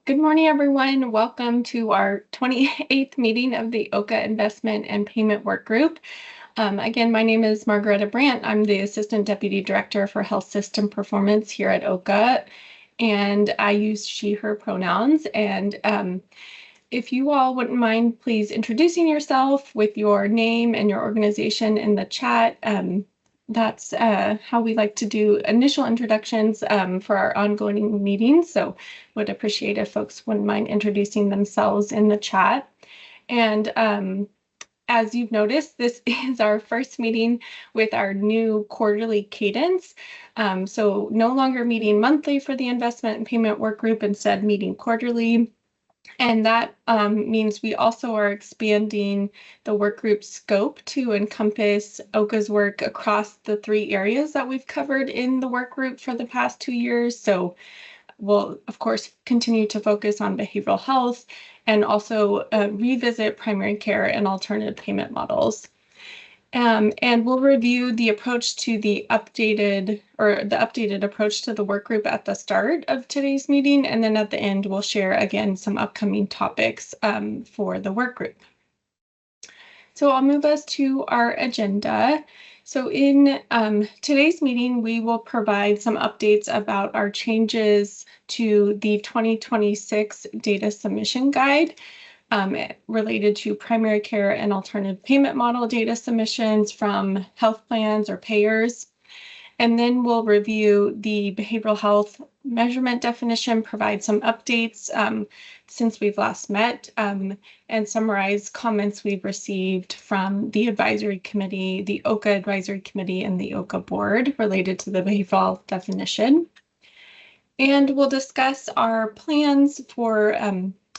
Good morning, everyone. Welcome to our 28th meeting of the OHCA Investment and Payment Work Group. Again, my name is Margaretta Brandt. I'm the Assistant Deputy Director for Health System Performance here at OHCA, and I use she, her pronouns. And if you all wouldn't mind, please introducing yourself with your name and your organization in the chat. That's how we like to do initial introductions for our ongoing meetings. So would appreciate if folks wouldn't mind introducing themselves in the chat. And as you've noticed, this is our first meeting with our new quarterly cadence. So no longer meeting monthly for the investment and payment work group, instead meeting quarterly. And that means we also are expanding the work group scope to encompass OHCA's work across the 3 areas that we've covered in the work group for the past 2 years. So we'll, of course, continue to focus on behavioral health and also revisit primary care and alternative payment models. And we'll review the approach to the updated approach to the work group at the start of today's meeting. And then at the end, we'll share again some upcoming topics for the work group. So I'll move us to our agenda. So in today's meeting, we will provide some updates about our changes to the 2026 data submission guide. Related to primary care and alternative payment model data submissions from health plans or payers. And then we'll review the behavioral health measurement definition, provide some updates since we've last met, and summarize comments we've received from the advisory committee, the OHCA advisory committee, and the OHCA board related to the behavioral health definition. And we'll discuss our plans for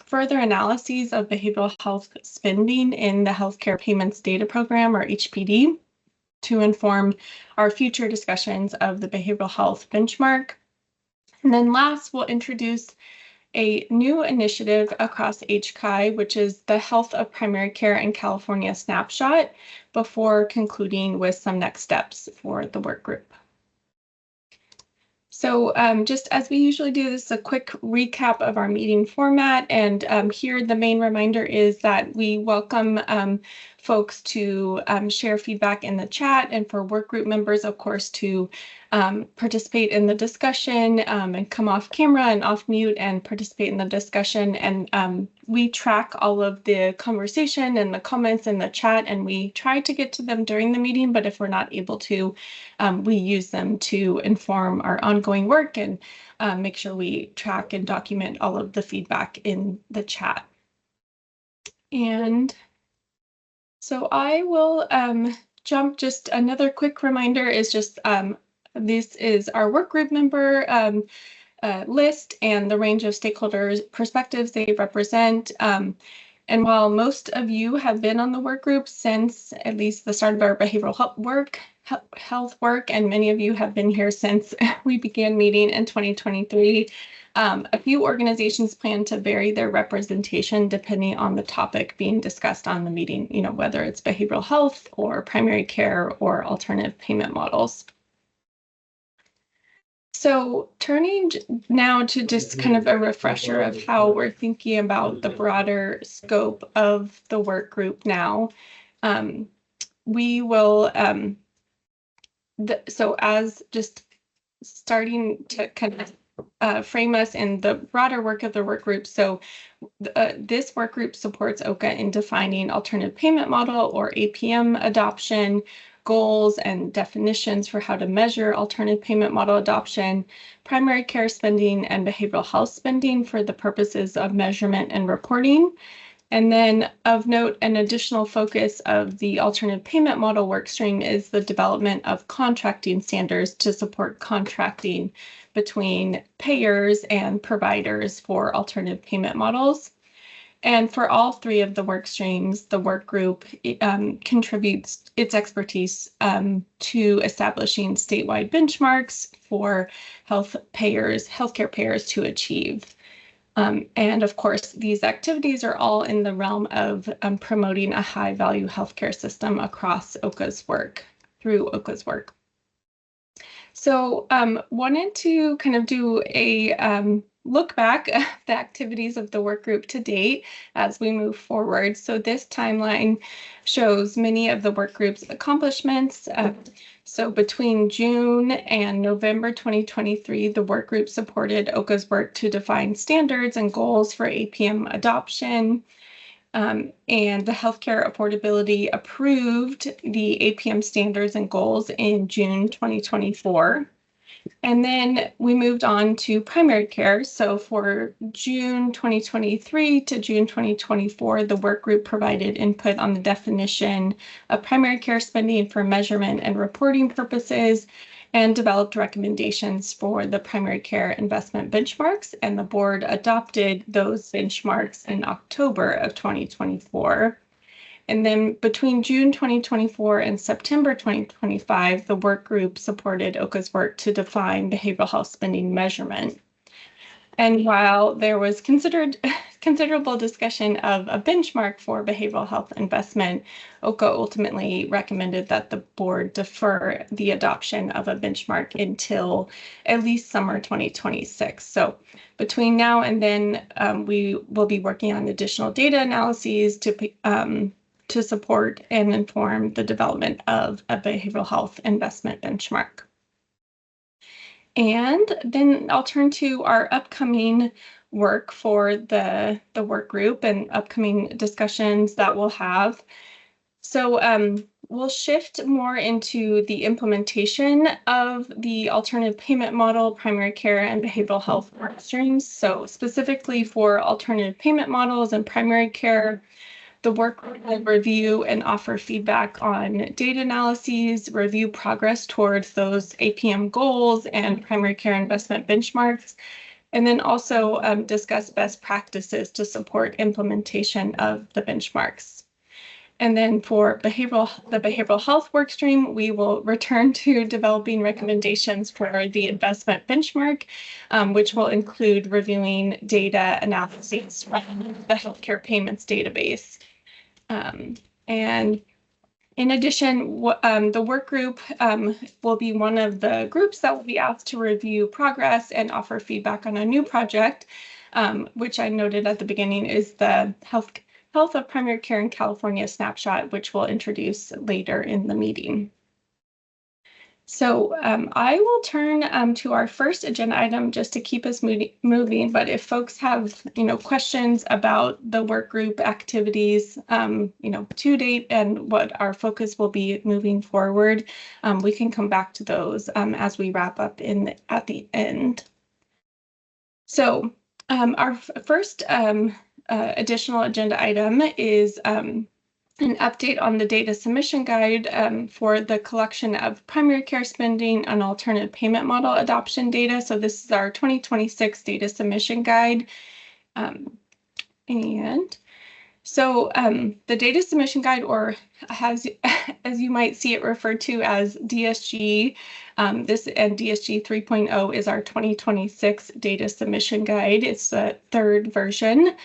further analyses of behavioral health spending in the Healthcare Payments Data Program, or HPD, to inform our future discussions of the behavioral health benchmark. And then last, we'll introduce a new initiative across OHCA, which is the Health of Primary Care in California Snapshot, before concluding with some next steps for the work group. So just as we usually do, this is a quick recap of our meeting format. And here the main reminder is that we welcome folks to share feedback in the chat, and for work group members, of course, to participate in the discussion and come off camera and off mute and participate in the discussion. And we track all of the conversation and the comments in the chat, and we try to get to them during the meeting, but if we're not able to, we use them to inform our ongoing work and make sure we track and document all of the feedback in the chat. And so I will jump. Just another quick reminder is just this is our work group member list and the range of stakeholders' perspectives they represent. And while most of you have been on the work group since at least the start of our behavioral health work, and many of you have been here since we began meeting in 2023, a few organizations plan to vary their representation depending on the topic being discussed on the meeting, whether it's behavioral health or primary care or alternative payment models. So turning now to just kind of a refresher of how we're thinking about the broader scope of the work group now, we will, so as just starting to kind of frame us in the broader work of the work group. So this work group supports OHCA in defining alternative payment model or APM adoption, goals and definitions for how to measure alternative payment model adoption, primary care spending, and behavioral health spending for the purposes of measurement and reporting. And then of note, an additional focus of the alternative payment model workstream is the development of contracting standards to support contracting between payers and providers for alternative payment models. And for all 3 of the work streams, the work group contributes its expertise to establishing statewide benchmarks for healthcare payers to achieve. And of course, these activities are all in the realm of promoting a high-value healthcare system across OHCA's work, through OHCA's work. So wanted to kind of do a look back at the activities of the work group to date as we move forward. So this timeline shows many of the work group's accomplishments. So between June and November 2023, the work group supported OHCA's work to define standards and goals for APM adoption. And the healthcare affordability approved the APM standards and goals in June 2024. And then we moved on to primary care. So for June 2023 to June 2024, the work group provided input on the definition of primary care spending for measurement and reporting purposes, and developed recommendations for the primary care investment benchmarks, and the board adopted those benchmarks in October of 2024. And then between June 2024 and September 2025, the work group supported OHCA's work to define behavioral health spending measurement. And while there was considerable discussion of a benchmark for behavioral health investment, OHCA ultimately recommended that the board defer the adoption of a benchmark until at least summer 2026. So between now and then, we will be working on additional data analyses to support and inform the development of a behavioral health investment benchmark. And then I'll turn to our upcoming work for the work group and upcoming discussions that we'll have. So we'll shift more into the implementation of the alternative payment model, primary care, and behavioral health work streams. So specifically for alternative payment models and primary care, the work group will review and offer feedback on data analyses, review progress towards those APM goals and primary care investment benchmarks, and then also discuss best practices to support implementation of the benchmarks. And then for the behavioral health workstream, we will return to developing recommendations for the investment benchmark, which will include reviewing data analyses from the healthcare payments database. And in addition, the work group will be one of the groups that will be asked to review progress and offer feedback on a new project, which I noted at the beginning is the Health of Primary Care in California snapshot, which we'll introduce later in the meeting. So I will turn to our first agenda item just to keep us moving. But if folks have questions about the work group activities to date and what our focus will be moving forward, we can come back to those as we wrap up at the end. So our first additional agenda item is an update on the data submission guide for the collection of primary care spending and alternative payment model adoption data. So this is our 2026 data submission guide. And so the data submission guide, or as you might see it referred to as DSG, this and DSG 3.0 is our 2026 data submission guide. It's the third version.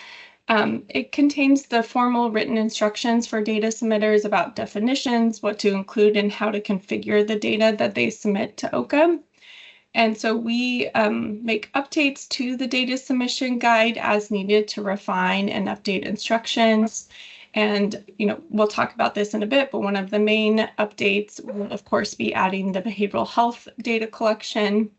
It contains the formal written instructions for data submitters about definitions, what to include, and how to configure the data that they submit to OHCA. And so we make updates to the data submission guide as needed to refine and update instructions. And we'll talk about this in a bit, but one of the main updates will, of course, be adding the behavioral health data collection.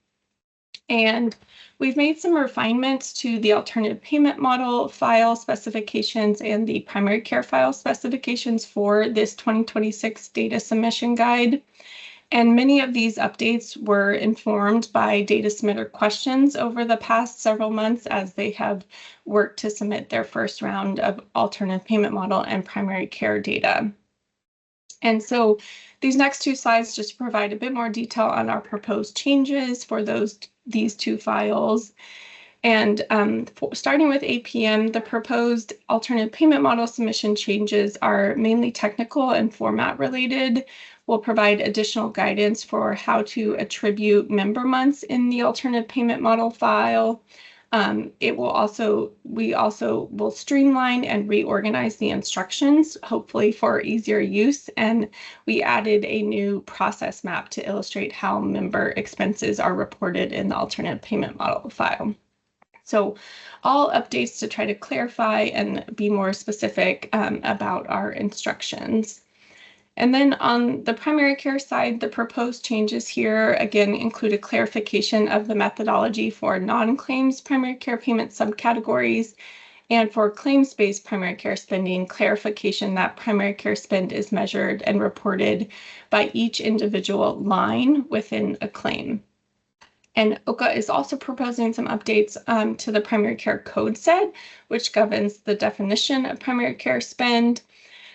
And we've made some refinements to the alternative payment model file specifications and the primary care file specifications for this 2026 data submission guide. And many of these updates were informed by data submitter questions over the past several months as they have worked to submit their first round of alternative payment model and primary care data. And so these next two slides just provide a bit more detail on our proposed changes for these two files. And starting with APM, the proposed alternative payment model submission changes are mainly technical and format related. We'll provide additional guidance for how to attribute member months in the alternative payment model file. We also will streamline and reorganize the instructions, hopefully for easier use. And we added a new process map to illustrate how member expenses are reported in the alternative payment model file. So all updates to try to clarify and be more specific about our instructions. And then on the primary care side, the proposed changes here again include a clarification of the methodology for non-claims primary care payment subcategories, and for claims-based primary care spending, clarification that primary care spend is measured and reported by each individual line within a claim. And OHCA is also proposing some updates to the primary care code set, which governs the definition of primary care spend.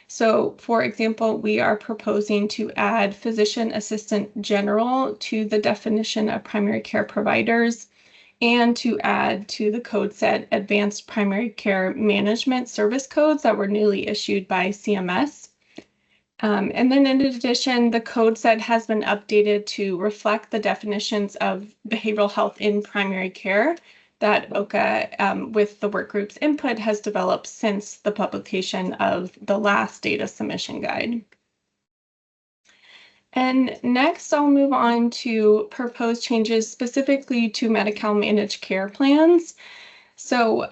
So, for example, we are proposing to add physician assistant general to the definition of primary care providers, and to add to the code set advanced primary care management service codes that were newly issued by CMS. And then in addition, the code set has been updated to reflect the definitions of behavioral health in primary care that OHCA, with the work group's input, has developed since the publication of the last data submission guide. And next, I'll move on to proposed changes specifically to Medi-Cal managed care plans. So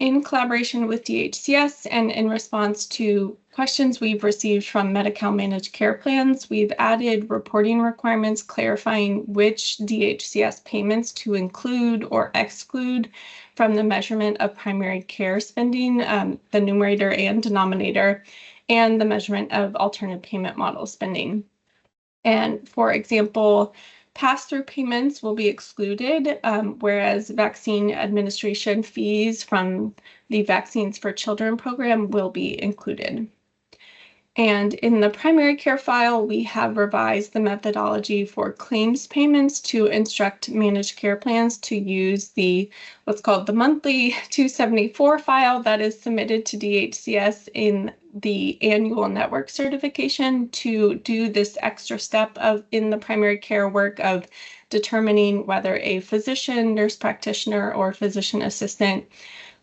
in collaboration with DHCS and in response to questions we've received from Medi-Cal managed care plans, we've added reporting requirements clarifying which DHCS payments to include or exclude from the measurement of primary care spending, the numerator and denominator, and the measurement of alternative payment model spending. And for example, pass-through payments will be excluded, whereas vaccine administration fees from the Vaccines for Children program will be included. And in the primary care file, we have revised the methodology for claims payments to instruct managed care plans to use what's called the monthly 274 file that is submitted to DHCS in the annual network certification to do this extra step in the primary care work of determining whether a physician, nurse practitioner, or physician assistant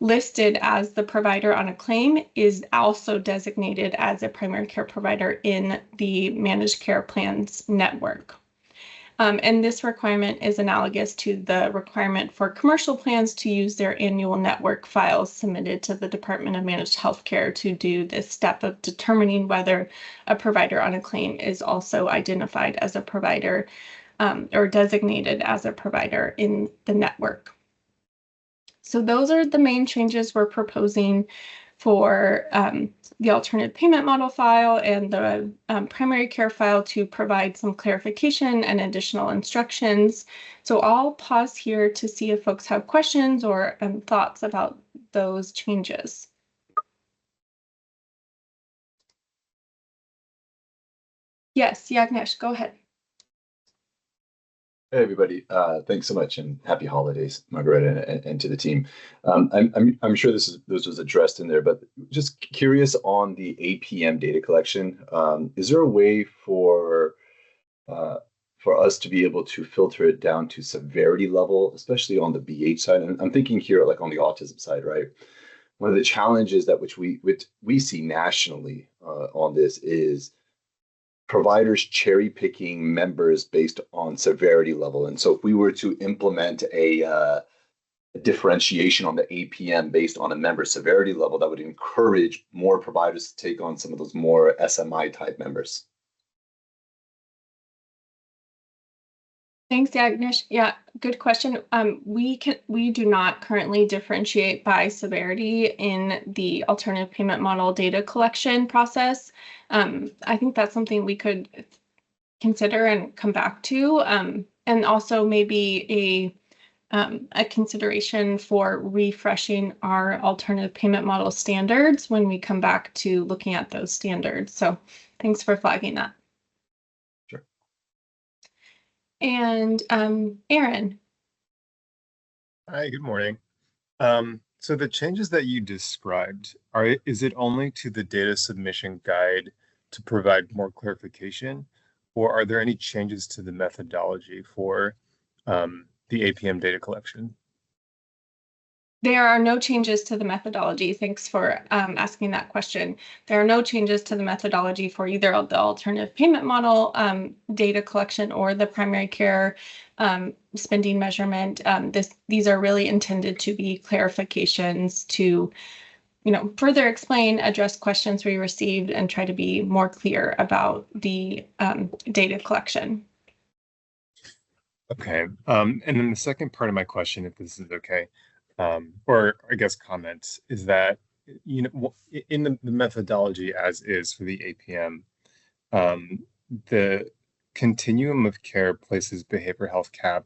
listed as the provider on a claim is also designated as a primary care provider in the managed care plans network. And this requirement is analogous to the requirement for commercial plans to use their annual network files submitted to the Department of Managed Healthcare to do this step of determining whether a provider on a claim is also identified as a provider or designated as a provider in the network. So those are the main changes we're proposing for the alternative payment model file and the primary care file to provide some clarification and additional instructions. So I'll pause here to see if folks have questions or thoughts about those changes. Yes, Yagnesh, go ahead. Hey everybody, thanks so much and happy holidays, Margaret, and to the team. I'm sure this was addressed in there, but just curious on the APM data collection. Is there a way for us to be able to filter it down to severity level, especially on the BH side? And I'm thinking here like on the autism side, right? One of the challenges that which we see nationally on this is providers cherry picking members based on severity level. And so if we were to implement a differentiation on the APM based on a member severity level, that would encourage more providers to take on some of those more SMI type members. Thanks, Yagnesh. Yeah, good question. We do not currently differentiate by severity in the alternative payment model data collection process. I think that's something we could consider and come back to, and also maybe a consideration for refreshing our alternative payment model standards when we come back to looking at those standards. So thanks for flagging that. And Aaron. Hi, good morning. So the changes that you described, is it only to the data submission guide to provide more clarification, or are there any changes to the methodology for the APM data collection? There are no changes to the methodology. Thanks for asking that question. There are no changes to the methodology for either the alternative payment model data collection or the primary care spending measurement. These are really intended to be clarifications to, further explain, address questions we received, and try to be more clear about the data collection. Okay. And then the second part of my question, if this is okay, or I guess comments, is that, in the methodology as is for the APM, the continuum of care places behavioral health cap,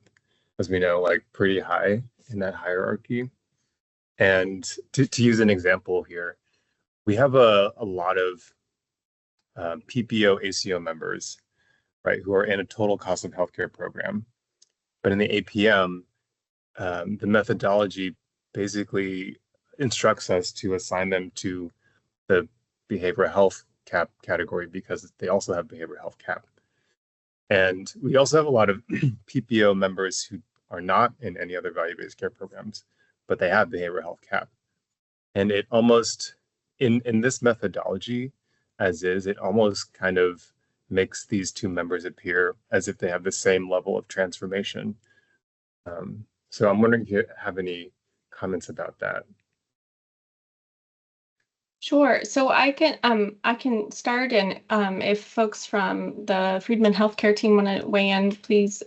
as we know, like pretty high in that hierarchy. And to use an example here, we have a lot of PPO ACO members, right, who are in a total cost of healthcare program. But in the APM, the methodology basically instructs us to assign them to the behavioral health cap category because they also have behavioral health cap. And we also have a lot of PPO members who are not in any other value-based care programs, but they have behavioral health cap. And it almost, in this methodology, as is, it almost kind of makes these two members appear as if they have the same level of transformation. So I'm wondering if you have any comments about that. Sure. So I can start, and if folks from the Friedman Healthcare team want to weigh in, please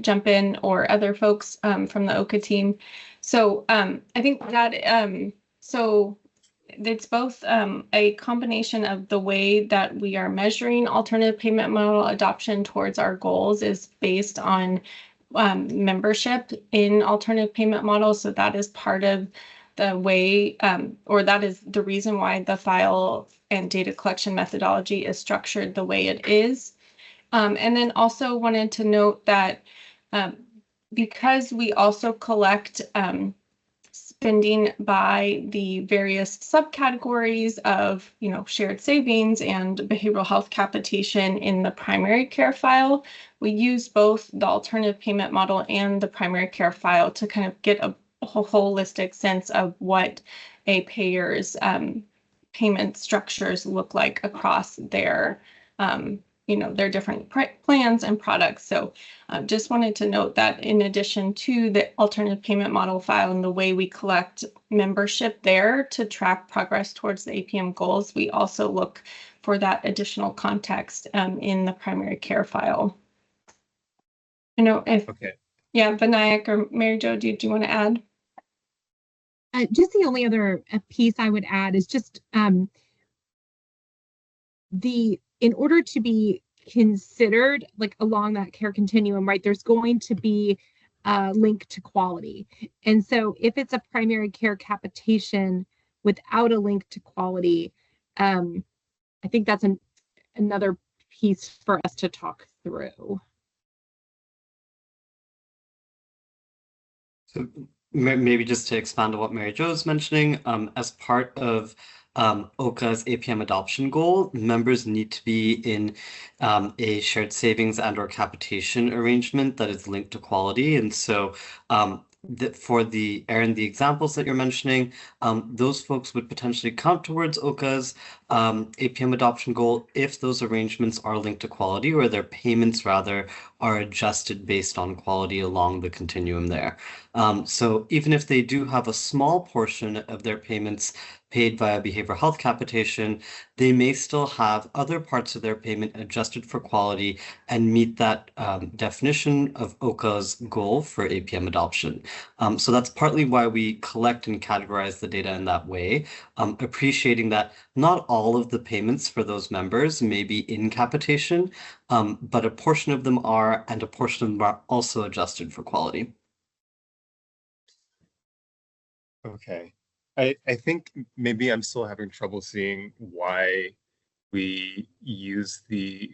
jump in, or other folks from the OHCA team. So I think that so it's both a combination of the way that we are measuring alternative payment model adoption towards our goals is based on membership in alternative payment models. So that is part of the way, or that is the reason why the file and data collection methodology is structured the way it is. And then also wanted to note that because we also collect spending by the various subcategories of, shared savings and behavioral health capitation in the primary care file, we use both the alternative payment model and the primary care file to kind of get a holistic sense of what a payer's payment structures look like across their their different plans and products. So just wanted to note that in addition to the alternative payment model file and the way we collect membership there to track progress towards the APM goals, we also look for that additional context in the primary care file. Okay. Yeah, Vinayak or Mary Jo, do you want to add? Just the only other piece I would add is just in order to be considered like along that care continuum, right, there's going to be a link to quality. And so if it's a primary care capitation without a link to quality, I think that's another piece for us to talk through. So maybe just to expand on what Mary Jo is mentioning, as part of OHCA's APM adoption goal, members need to be in a shared savings and or capitation arrangement that is linked to quality. And so for the examples that you're mentioning, those folks would potentially count towards OHCA's APM adoption goal if those arrangements are linked to quality, or their payments rather are adjusted based on quality along the continuum there. So even if they do have a small portion of their payments paid via behavioral health capitation, they may still have other parts of their payment adjusted for quality and meet that definition of OHCA's goal for APM adoption. So that's partly why we collect and categorize the data in that way, appreciating that not all of the payments for those members may be in capitation, but a portion of them are, and a portion of them are also adjusted for quality. Okay. I think maybe I'm still having trouble seeing why we use the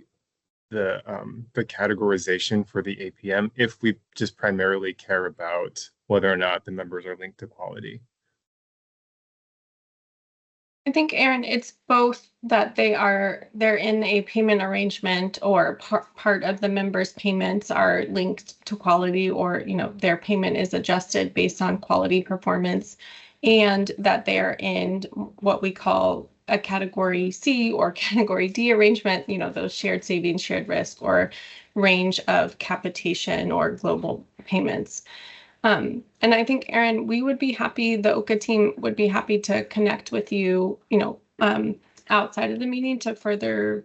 categorization for the APM if we just primarily care about whether or not the members are linked to quality. I think, Aaron, it's both that they're in a payment arrangement, or part of the members' payments are linked to quality, or their payment is adjusted based on quality performance, and that they're in what we call a category C or category D arrangement, those shared savings, shared risk, or range of capitation or global payments. And I think, Aaron, we would be happy, the OHCA team would be happy to connect with you, outside of the meeting to further,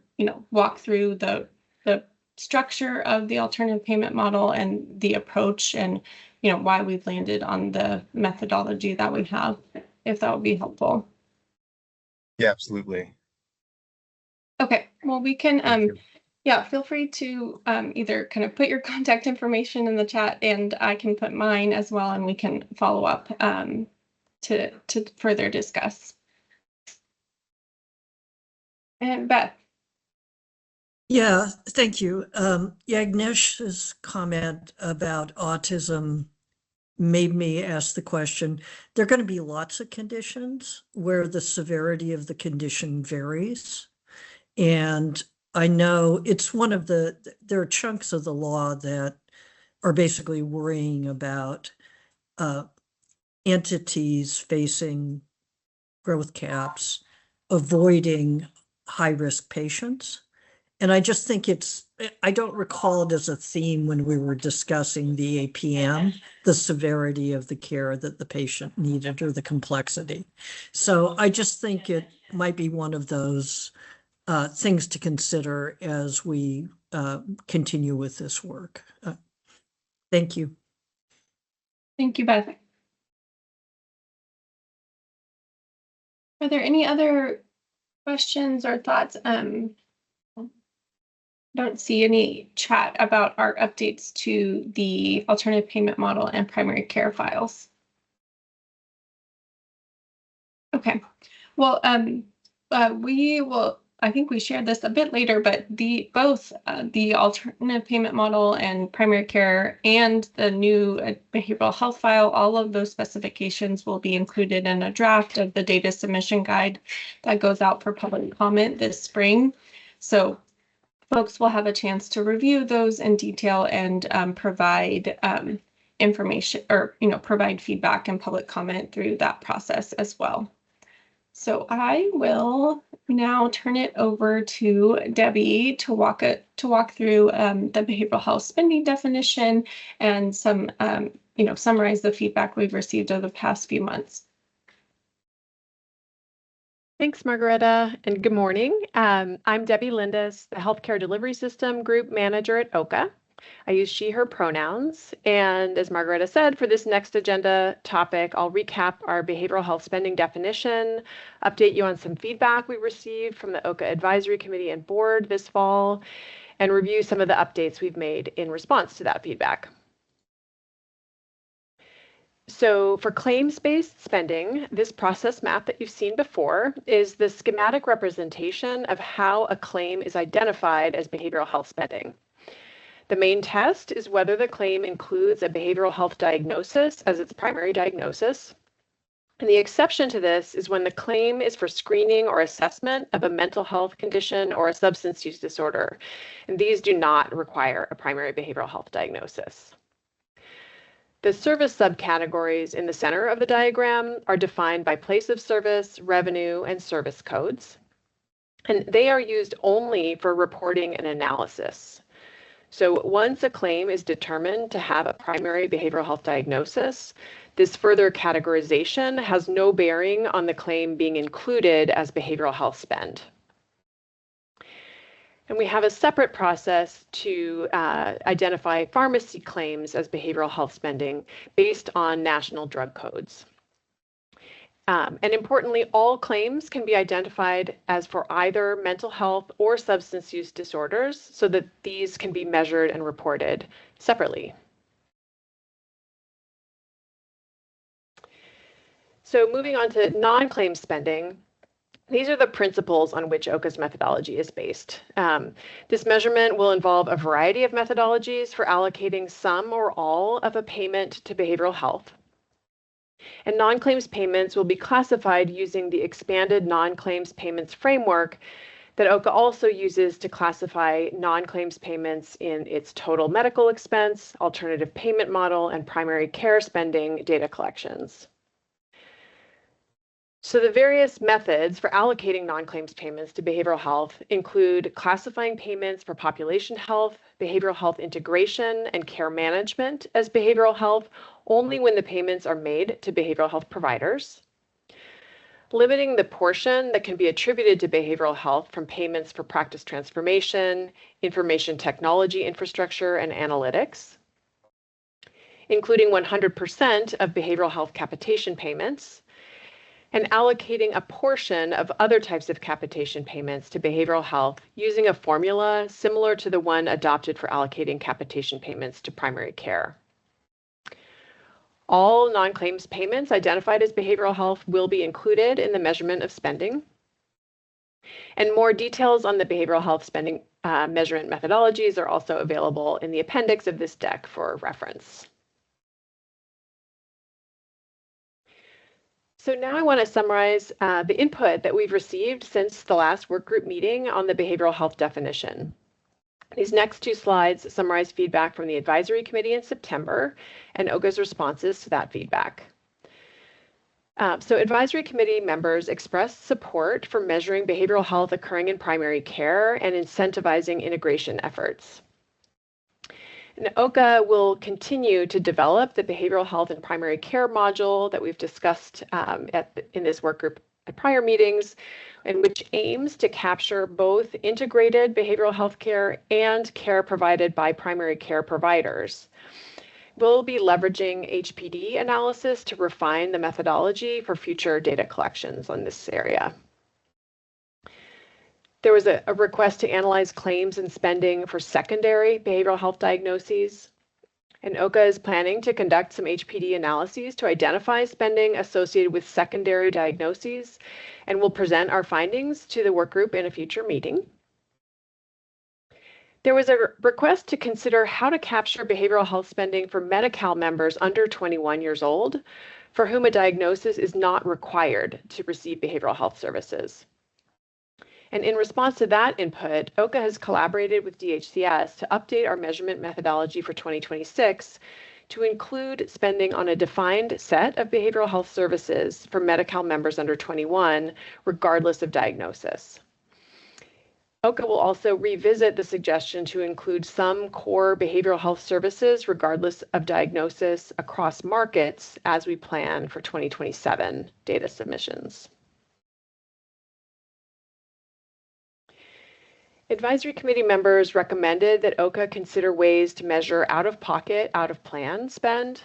walk through the structure of the alternative payment model and the approach, and, why we've landed on the methodology that we have, if that would be helpful. Yeah, absolutely. Okay, well, we can, Thank you. yeah, feel free to either kind of put your contact information in the chat, and I can put mine as well, and we can follow up to further discuss. And Beth. Yeah, thank you. Yagnesh's comment about autism made me ask the question. There are going to be lots of conditions where the severity of the condition varies. And I know it's there are chunks of the law that are basically worrying about entities facing growth caps, avoiding high-risk patients. And I just think I don't recall it as a theme when we were discussing the APM, the severity of the care that the patient needed or the complexity. So I just think it might be one of those things to consider as we continue with this work. Thank you. Thank you, Beth. Are there any other questions or thoughts? Don't see any chat about our updates to the alternative payment model and primary care files. Okay, well, we will, I think we shared this a bit later, but both the alternative payment model and primary care and the new behavioral health file, all of those specifications will be included in a draft of the data submission guide that goes out for public comment this spring. So folks will have a chance to review those in detail and provide information, or provide feedback and public comment through that process as well. So I will now turn it over to Debbie to walk through the behavioral health spending definition and some summarize the feedback we've received over the past few months. Thanks, Margareta, and good morning. I'm Debbie Lindis, the Healthcare Delivery System Group Manager at OHCA. I use she, her pronouns, and as Margareta said, for this next agenda topic, I'll recap our behavioral health spending definition, update you on some feedback we received from the OHCA Advisory Committee and Board this fall, and review some of the updates we've made in response to that feedback. So for claims-based spending, this process map that you've seen before is the schematic representation of how a claim is identified as behavioral health spending. The main test is whether the claim includes a behavioral health diagnosis as its primary diagnosis. And the exception to this is when the claim is for screening or assessment of a mental health condition or a substance use disorder. And these do not require a primary behavioral health diagnosis. The service subcategories in the center of the diagram are defined by place of service, revenue, and service codes. And they are used only for reporting and analysis. So once a claim is determined to have a primary behavioral health diagnosis, this further categorization has no bearing on the claim being included as behavioral health spend. And we have a separate process to identify pharmacy claims as behavioral health spending based on national drug codes. And importantly, all claims can be identified as for either mental health or substance use disorders so that these can be measured and reported separately. So moving on to non-claim spending, these are the principles on which OHCA's methodology is based. This measurement will involve a variety of methodologies for allocating some or all of a payment to behavioral health. And non-claims payments will be classified using the expanded non-claims payments framework that OHCA also uses to classify non-claims payments in its total medical expense, alternative payment model, and primary care spending data collections. So the various methods for allocating non-claims payments to behavioral health include classifying payments for population health, behavioral health integration, and care management as behavioral health only when the payments are made to behavioral health providers, limiting the portion that can be attributed to behavioral health from payments for practice transformation, information technology infrastructure, and analytics, including 100% of behavioral health capitation payments, and allocating a portion of other types of capitation payments to behavioral health using a formula similar to the one adopted for allocating capitation payments to primary care. All non-claims payments identified as behavioral health will be included in the measurement of spending. And more details on the behavioral health spending measurement methodologies are also available in the appendix of this deck for reference. So now I want to summarize the input that we've received since the last workgroup meeting on the behavioral health definition. These next two slides summarize feedback from the advisory committee in September and OHCA's responses to that feedback. So advisory committee members expressed support for measuring behavioral health occurring in primary care and incentivizing integration efforts. And OHCA will continue to develop the behavioral health and primary care module that we've discussed in this workgroup at prior meetings, and which aims to capture both integrated behavioral health care and care provided by primary care providers. We'll be leveraging HPD analysis to refine the methodology for future data collections on this area. There was a request to analyze claims and spending for secondary behavioral health diagnoses. And OHCA is planning to conduct some HPD analyses to identify spending associated with secondary diagnoses, and will present our findings to the workgroup in a future meeting. There was a request to consider how to capture behavioral health spending for Medi-Cal members under 21 years old, for whom a diagnosis is not required to receive behavioral health services. And in response to that input, OHCA has collaborated with DHCS to update our measurement methodology for 2026 to include spending on a defined set of behavioral health services for Medi-Cal members under 21, regardless of diagnosis. OHCA will also revisit the suggestion to include some core behavioral health services, regardless of diagnosis, across markets as we plan for 2027 data submissions. Advisory committee members recommended that OHCA consider ways to measure out-of-pocket, out-of-plan spend.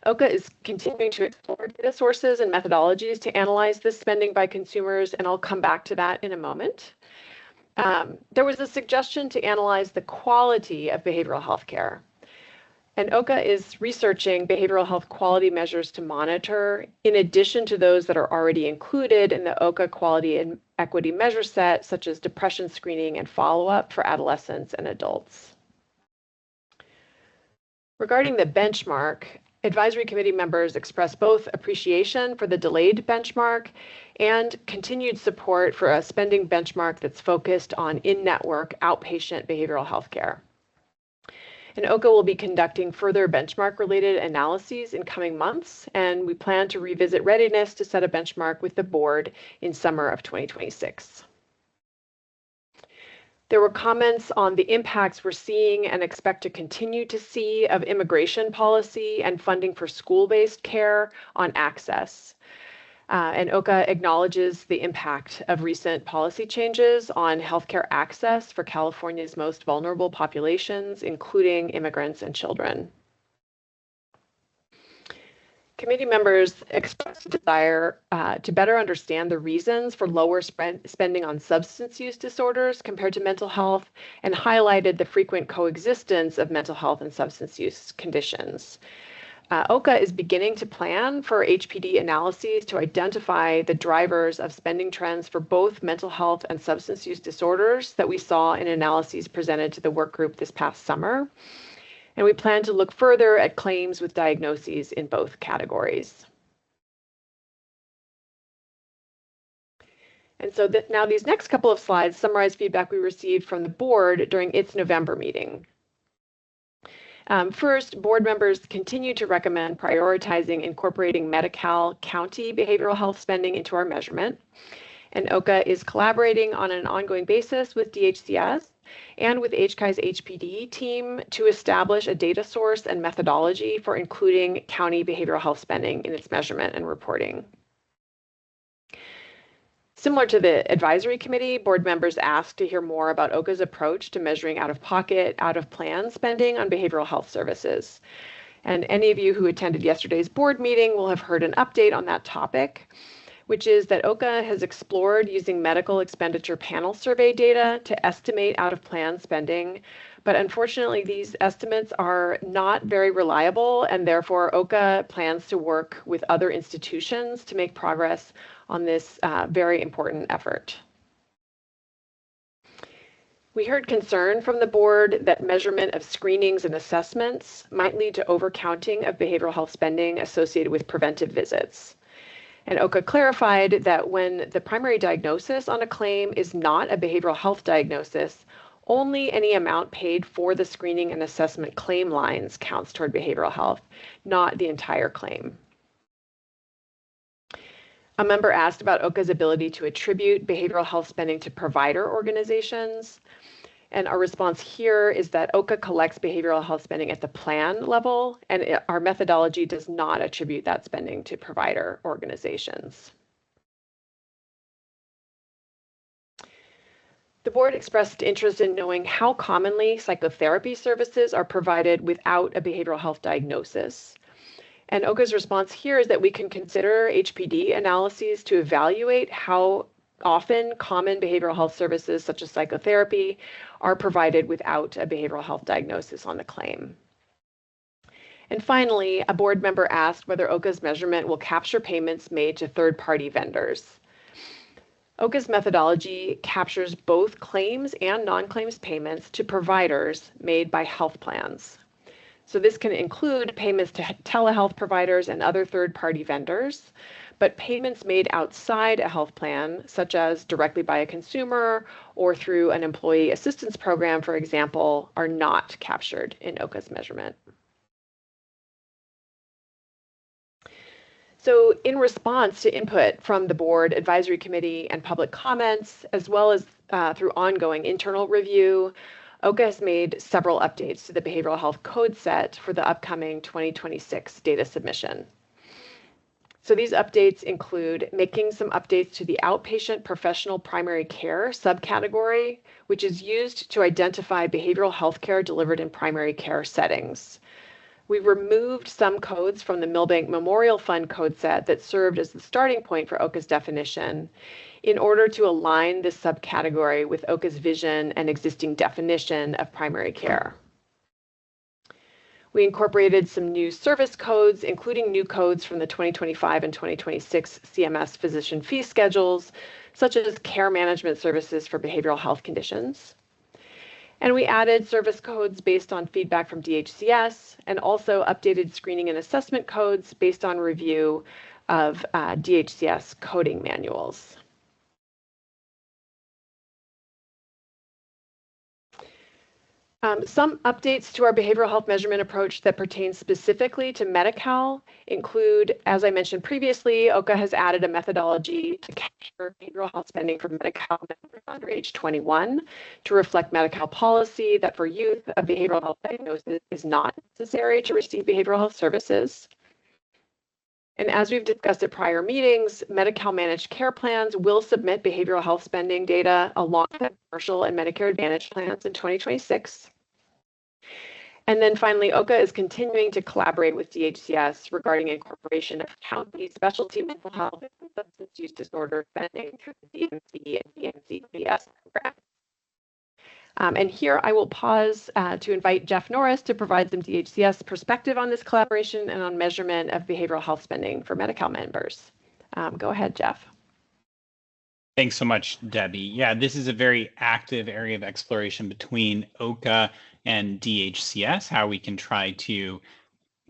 OHCA is continuing to explore data sources and methodologies to analyze this spending by consumers, and I'll come back to that in a moment. There was a suggestion to analyze the quality of behavioral health care. And OHCA is researching behavioral health quality measures to monitor, in addition to those that are already included in the OHCA quality and equity measure set, such as depression screening and follow-up for adolescents and adults. Regarding the benchmark, advisory committee members expressed both appreciation for the delayed benchmark and continued support for a spending benchmark that's focused on in-network outpatient behavioral health care. And OHCA will be conducting further benchmark-related analyses in coming months, and we plan to revisit readiness to set a benchmark with the board in summer of 2026. There were comments on the impacts we're seeing and expect to continue to see of immigration policy and funding for school-based care on access. And OHCA acknowledges the impact of recent policy changes on healthcare access for California's most vulnerable populations, including immigrants and children. Committee members expressed a desire to better understand the reasons for lower spending on substance use disorders compared to mental health, and highlighted the frequent coexistence of mental health and substance use conditions. OHCA is beginning to plan for HPD analyses to identify the drivers of spending trends for both mental health and substance use disorders that we saw in analyses presented to the work group this past summer. And we plan to look further at claims with diagnoses in both categories. And so now these next couple of slides summarize feedback we received from the board during its November meeting. First, board members continue to recommend prioritizing incorporating Medi-Cal county behavioral health spending into our measurement. And OHCA is collaborating on an ongoing basis with DHCS and with OHCA's HPD team to establish a data source and methodology for including county behavioral health spending in its measurement and reporting. Similar to the advisory committee, board members asked to hear more about OHCA's approach to measuring out-of-pocket, out-of-plan spending on behavioral health services. And any of you who attended yesterday's board meeting will have heard an update on that topic, which is that OHCA has explored using medical expenditure panel survey data to estimate out-of-plan spending, but unfortunately these estimates are not very reliable, and therefore OHCA plans to work with other institutions to make progress on this very important effort. We heard concern from the board that measurement of screenings and assessments might lead to overcounting of behavioral health spending associated with preventive visits. And OHCA clarified that when the primary diagnosis on a claim is not a behavioral health diagnosis, only any amount paid for the screening and assessment claim lines counts toward behavioral health, not the entire claim. A member asked about OHCA's ability to attribute behavioral health spending to provider organizations. And our response here is that OHCA collects behavioral health spending at the plan level, and our methodology does not attribute that spending to provider organizations. The board expressed interest in knowing how commonly psychotherapy services are provided without a behavioral health diagnosis. And OHCA's response here is that we can consider HPD analyses to evaluate how often common behavioral health services such as psychotherapy are provided without a behavioral health diagnosis on the claim. And finally, a board member asked whether OHCA's measurement will capture payments made to third-party vendors. OHCA's methodology captures both claims and non-claims payments to providers made by health plans. So this can include payments to telehealth providers and other third-party vendors, but payments made outside a health plan, such as directly by a consumer or through an employee assistance program, for example, are not captured in OHCA's measurement. So in response to input from the board, advisory committee, and public comments, as well as through ongoing internal review, OHCA has made several updates to the behavioral health code set for the upcoming 2026 data submission. So these updates include making some updates to the outpatient professional primary care subcategory, which is used to identify behavioral health care delivered in primary care settings. We removed some codes from the Milbank Memorial Fund code set that served as the starting point for OHCA's definition in order to align this subcategory with OHCA's vision and existing definition of primary care. We incorporated some new service codes, including new codes from the 2025 and 2026 CMS physician fee schedules, such as care management services for behavioral health conditions. And we added service codes based on feedback from DHCS and also updated screening and assessment codes based on review of DHCS coding manuals. Some updates to our behavioral health measurement approach that pertain specifically to Medi-Cal include, as I mentioned previously, OHCA has added a methodology to capture behavioral health spending for Medi-Cal members under age 21 to reflect Medi-Cal policy that for youth, a behavioral health diagnosis is not necessary to receive behavioral health services. And as we've discussed at prior meetings, Medi-Cal managed care plans will submit behavioral health spending data alongside commercial and Medicare Advantage plans in 2026. And then finally, OHCA is continuing to collaborate with DHCS regarding incorporation of county specialty mental health and substance use disorder spending through the DMC and DMC-PS program. And here I will pause to invite Jeff Norris to provide some DHCS perspective on this collaboration and on measurement of behavioral health spending for Medi-Cal members. Go ahead, Jeff. Thanks so much, Debbie. Yeah, this is a very active area of exploration between OHCA and DHCS, how we can try to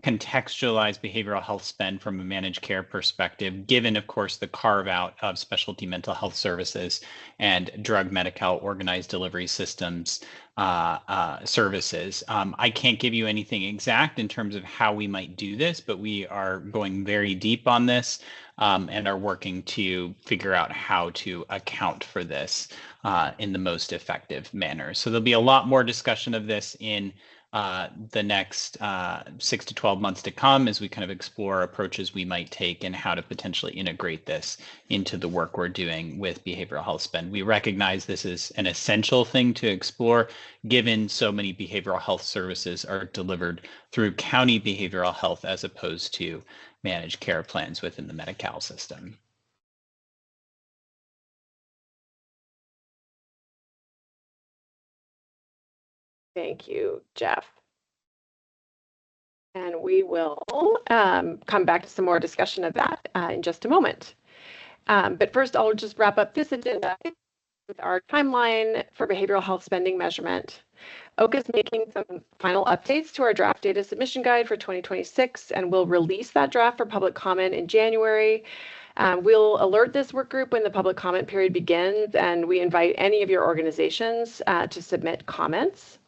contextualize behavioral health spend from a managed care perspective, given, of course, the carve out of specialty mental health services and drug Medi-Cal organized delivery systems services. I can't give you anything exact in terms of how we might do this, but we are going very deep on this and are working to figure out how to account for this in the most effective manner. So there'll be a lot more discussion of this in the next 6 to 12 months to come as we kind of explore approaches we might take and how to potentially integrate this into the work we're doing with behavioral health spend. We recognize this is an essential thing to explore, given so many behavioral health services are delivered through county behavioral health as opposed to managed care plans within the Medi-Cal system. Thank you, Jeff. And we will come back to some more discussion of that in just a moment. But first, I'll just wrap up this agenda with our timeline for behavioral health spending measurement. OHCA is making some final updates to our draft data submission guide for 2026, and we'll release that draft for public comment in January. We'll alert this work group when the public comment period begins, and we invite any of your organizations to submit comments.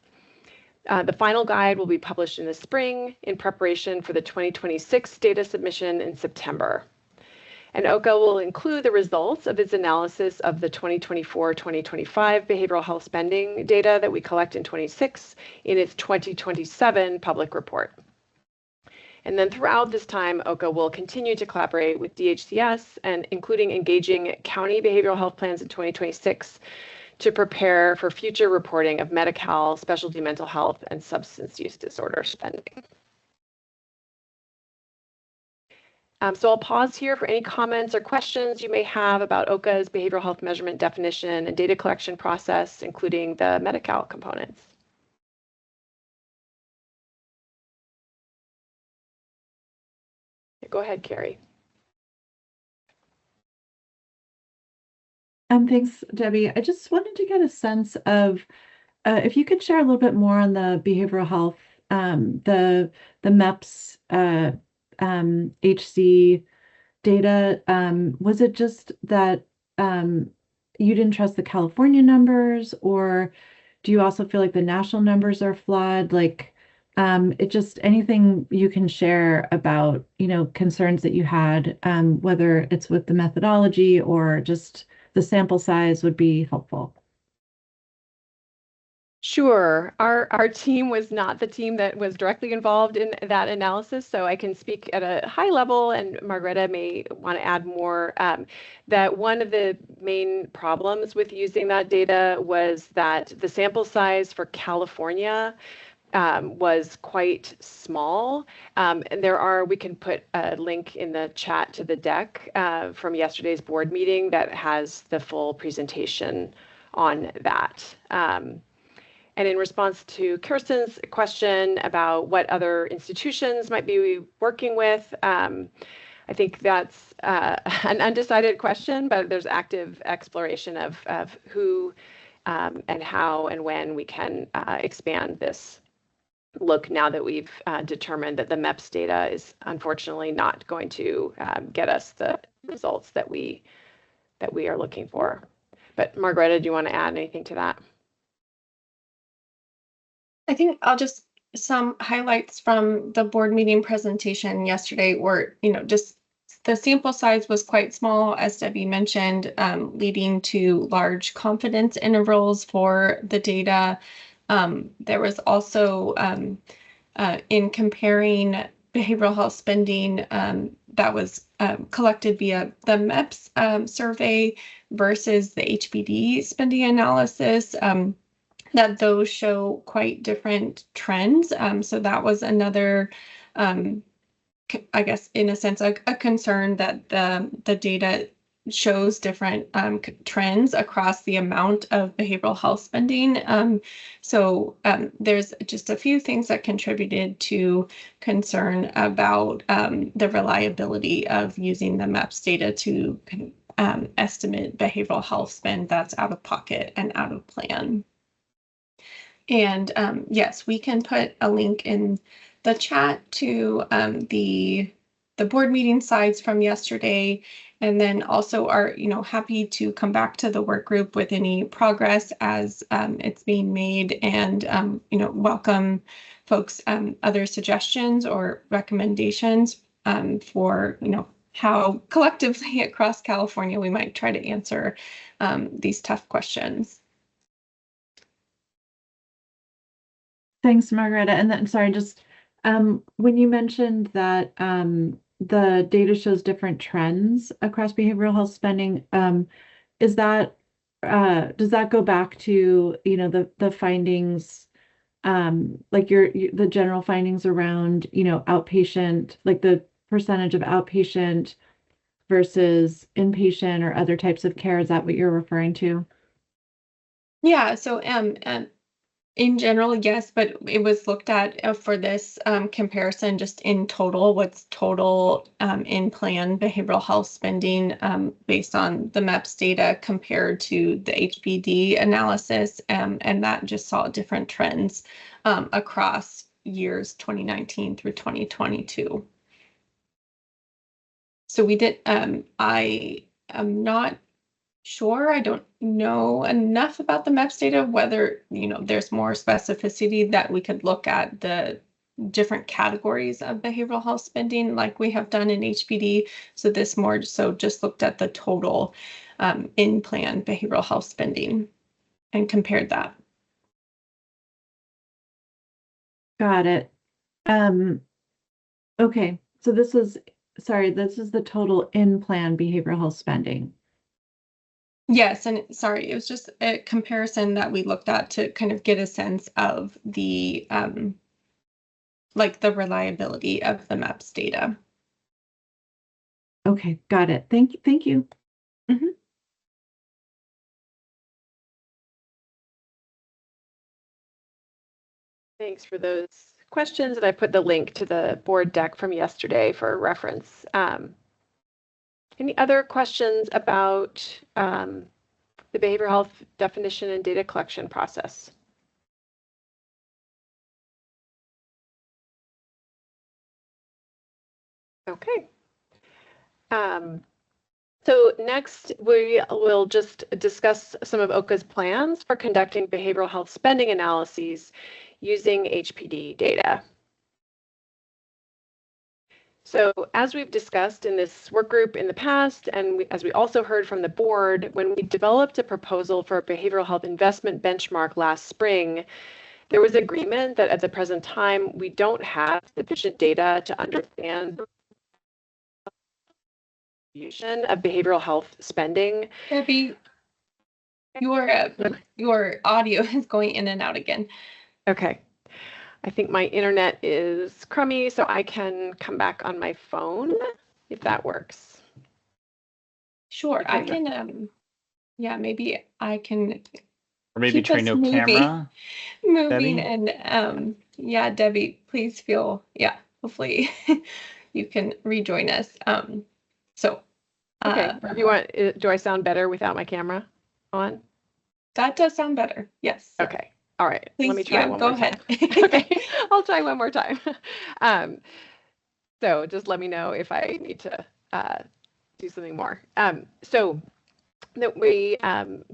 The final guide will be published in the spring in preparation for the 2026 data submission in September. And OHCA will include the results of its analysis of the 2024-2025 behavioral health spending data that we collect in 26 in its 2027 public report. And then throughout this time, OHCA will continue to collaborate with DHCS and including engaging county behavioral health plans in 2026 to prepare for future reporting of Medi-Cal, specialty mental health, and substance use disorder spending. So I'll pause here for any comments or questions you may have about OHCA's behavioral health measurement definition and data collection process, including the Medi-Cal components. Go ahead, Carrie. Thanks, Debbie. I just wanted to get a sense of if you could share a little bit more on the behavioral health, the MEPS HC data. Was it just that you didn't trust the California numbers, or do you also feel like the national numbers are flawed? Like, it just anything you can share about, concerns that you had, whether it's with the methodology or just the sample size would be helpful. Sure. Our team was not the team that was directly involved in that analysis, so I can speak at a high level, and Margareta may want to add more. That one of the main problems with using that data was that the sample size for California was quite small. And we can put a link in the chat to the deck from yesterday's board meeting that has the full presentation on that. And in response to Kirsten's question about what other institutions might be working with, I think that's an undecided question, but there's active exploration of who and how and when we can expand this look now that we've determined that the MEPS data is unfortunately not going to get us the results that we are looking for. But Margareta, do you want to add anything to that? I think I'll just some highlights from the board meeting presentation yesterday were, just the sample size was quite small, as Debbie mentioned, leading to large confidence intervals for the data. There was also, in comparing behavioral health spending that was collected via the MEPS survey versus the HBD spending analysis, that those show quite different trends. So that was another, I guess, in a sense, a concern that the data shows different trends across the amount of behavioral health spending. So there's just a few things that contributed to concern about the reliability of using the MEPS data to estimate behavioral health spend that's out of pocket and out of plan. And yes, we can put a link in the chat to the board meeting slides from yesterday, and then also are happy to come back to the work group with any progress as it's being made, and welcome folks other suggestions or recommendations for how collectively across California we might try to answer these tough questions. Thanks, Margareta. And then, sorry, just when you mentioned that the data shows different trends across behavioral health spending, is that does that go back to the findings, like the general findings around outpatient, like the percentage of outpatient versus inpatient or other types of care? Is that what you're referring to? Yeah, so in general, yes, but it was looked at for this comparison just in total, what's total in plan behavioral health spending based on the MEPS data compared to the HBD analysis, and that just saw different trends across years 2019 through 2022. So we did, I am not sure. I don't know enough about the MEPS data, whether, there's more specificity that we could look at the different categories of behavioral health spending like we have done in HBD. So this more so just looked at the total in-plan behavioral health spending and compared that. Got it. Okay, so this is the total in-plan behavioral health spending. Yes, and sorry, it was just a comparison that we looked at to kind of get a sense of the like the reliability of the MEPS data. Okay, got it. Thank you. Mm-hmm. Thanks for those questions, and I put the link to the board deck from yesterday for reference. Any other questions about the behavioral health definition and data collection process? Okay. So next, we will just discuss some of OHCA's plans for conducting behavioral health spending analyses using HPD data. So as we've discussed in this work group in the past, and as we also heard from the board, when we developed a proposal for a behavioral health investment benchmark last spring, there was agreement that at the present time, we don't have sufficient data to understand the distribution of behavioral health spending. Debbie, your audio is going in and out again. Okay. I think my internet is crummy, so I can come back on my phone if that works. Sure, I can, yeah, maybe I can. Or maybe try no camera. Moving, Debbie? and yeah, Debbie, please feel, yeah, hopefully you can rejoin us. So. Okay, if you want, do I sound better without my camera on? That does sound better, yes. Okay. All right, please, let me try one more time. Go ahead. Okay, I'll try one more time. So just let me know if I need to do something more. So that we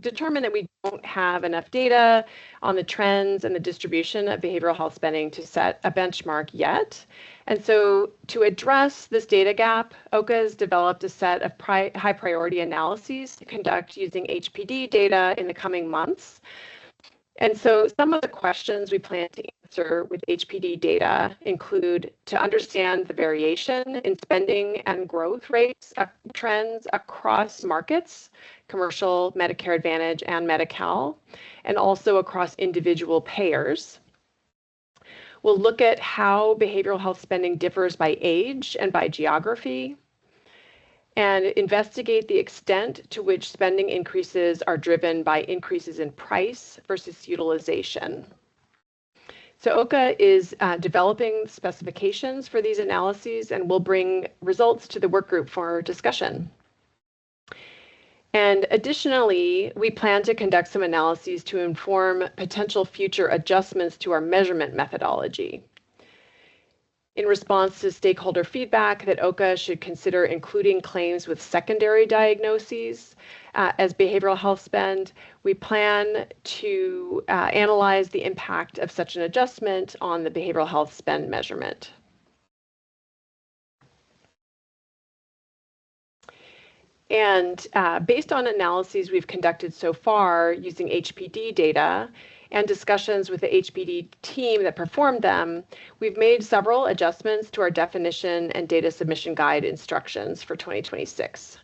determined that we don't have enough data on the trends and the distribution of behavioral health spending to set a benchmark yet. And so to address this data gap, OHCA has developed a set of high priority analyses to conduct using HPD data in the coming months. And so some of the questions we plan to answer with HPD data include to understand the variation in spending and growth rates trends across markets, commercial, Medicare Advantage, and Medi-Cal, and also across individual payers. We'll look at how behavioral health spending differs by age and by geography, and investigate the extent to which spending increases are driven by increases in price versus utilization. So OHCA is developing specifications for these analyses, and will bring results to the work group for discussion. And additionally, we plan to conduct some analyses to inform potential future adjustments to our measurement methodology. In response to stakeholder feedback that OHCA should consider including claims with secondary diagnoses as behavioral health spend, we plan to analyze the impact of such an adjustment on the behavioral health spend measurement. And based on analyses we've conducted so far using HPD data and discussions with the HPD team that performed them, we've made several adjustments to our definition and data submission guide instructions for 2026.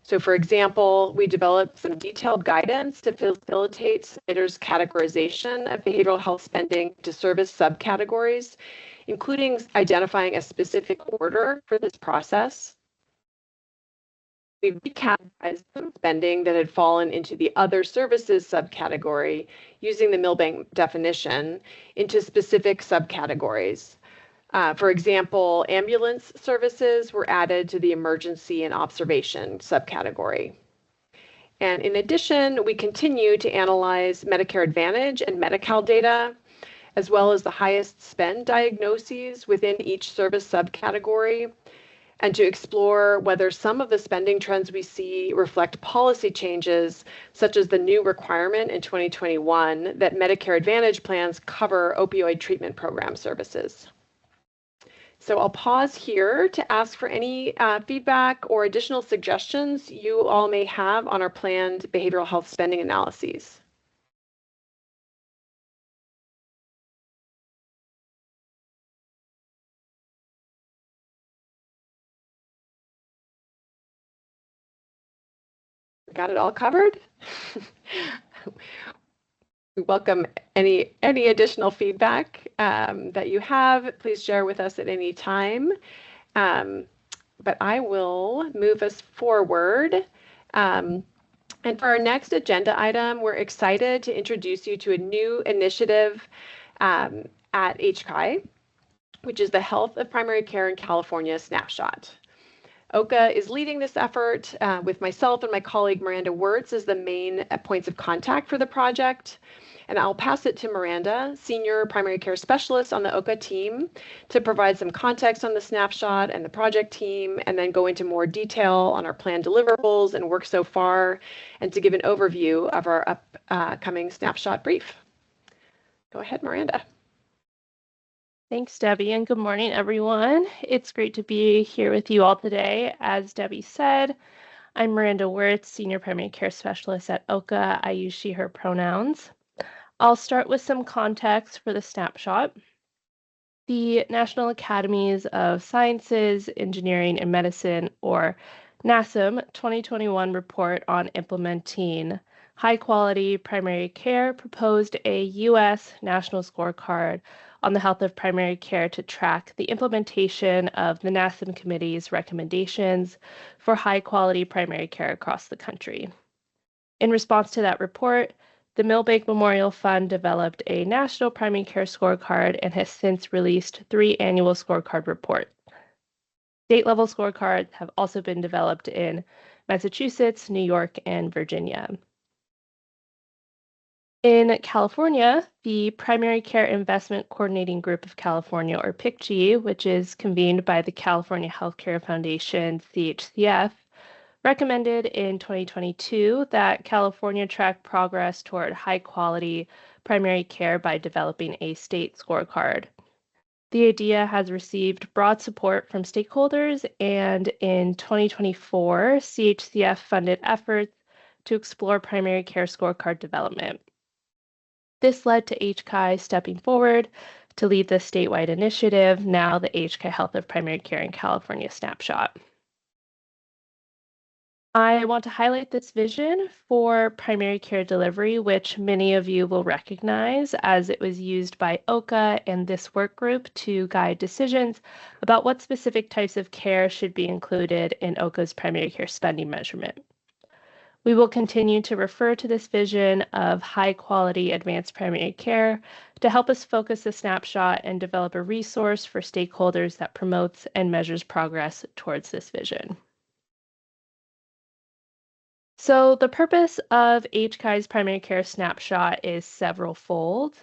So for example, we developed some detailed guidance to facilitate submitters' categorization of behavioral health spending to service subcategories, including identifying a specific order for this process. We recategorized some spending that had fallen into the other services subcategory using the Milbank definition into specific subcategories. For example, ambulance services were added to the emergency and observation subcategory. And in addition, we continue to analyze Medicare Advantage and Medi-Cal data, as well as the highest spend diagnoses within each service subcategory, and to explore whether some of the spending trends we see reflect policy changes, such as the new requirement in 2021 that Medicare Advantage plans cover opioid treatment program services. So I'll pause here to ask for any feedback or additional suggestions you all may have on our planned behavioral health spending analyses. Got it all covered? We welcome any additional feedback that you have. Please share with us at any time. But I will move us forward. And for our next agenda item, we're excited to introduce you to a new initiative at OHCA, which is the Health of Primary Care in California Snapshot. OHCA is leading this effort with myself and my colleague Miranda Wirtz as the main points of contact for the project. And I'll pass it to Miranda, Senior Primary Care Specialist on the OHCA team, to provide some context on the snapshot and the project team, and then go into more detail on our planned deliverables and work so far, and to give an overview of our upcoming snapshot brief. Go ahead, Miranda. Thanks, Debbie, and good morning, everyone. It's great to be here with you all today. As Debbie said, I'm Miranda Wirtz, Senior Primary Care Specialist at OHCA. I use she, her pronouns. I'll start with some context for the snapshot. The National Academies of Sciences, Engineering, and Medicine, or NASM 2021 report on implementing high-quality primary care proposed a U.S. national scorecard on the health of primary care to track the implementation of the NASM Committee's recommendations for high-quality primary care across the country. In response to that report, the Milbank Memorial Fund developed a national primary care scorecard and has since released 3 annual scorecard reports. State-level scorecards have also been developed in Massachusetts, New York, and Virginia. In California, the Primary Care Investment Coordinating Group of California, or PICG, which is convened by the California Healthcare Foundation, CHCF, recommended in 2022 that California track progress toward high-quality primary care by developing a state scorecard. The idea has received broad support from stakeholders, and in 2024, CHCF funded efforts to explore primary care scorecard development. This led to OHCA stepping forward to lead the statewide initiative, now the OHCA Health of Primary Care in California Snapshot. I want to highlight this vision for primary care delivery, which many of you will recognize as it was used by OHCA and this work group to guide decisions about what specific types of care should be included in OHCA's primary care spending measurement. We will continue to refer to this vision of high-quality advanced primary care to help us focus the snapshot and develop a resource for stakeholders that promotes and measures progress towards this vision. So the purpose of HCAI's primary care snapshot is several-fold.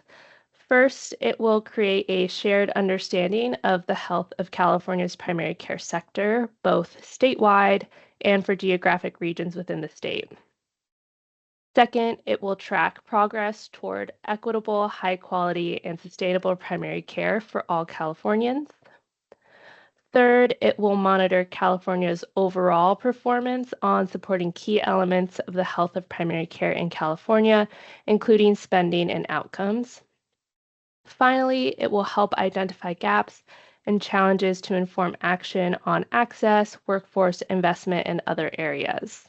First, it will create a shared understanding of the health of California's primary care sector, both statewide and for geographic regions within the state. Second, it will track progress toward equitable, high quality, and sustainable primary care for all Californians. Third, it will monitor California's overall performance on supporting key elements of the health of primary care in California, including spending and outcomes. Finally, it will help identify gaps and challenges to inform action on access, workforce, investment, and other areas.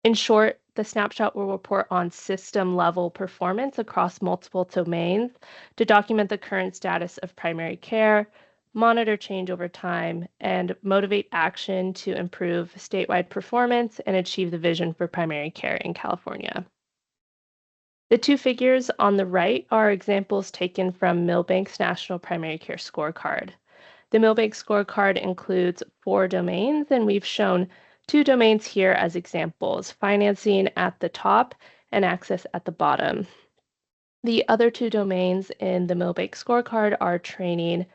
In short, the snapshot will report on system-level performance across multiple domains to document the current status of primary care, monitor change over time, and motivate action to improve statewide performance and achieve the vision for primary care in California. The two figures on the right are examples taken from Milbank's National Primary Care Scorecard. The Milbank Scorecard includes 4 domains, and we've shown 2 domains here as examples, financing at the top and access at the bottom. The other 2 domains in the Milbank Scorecard are training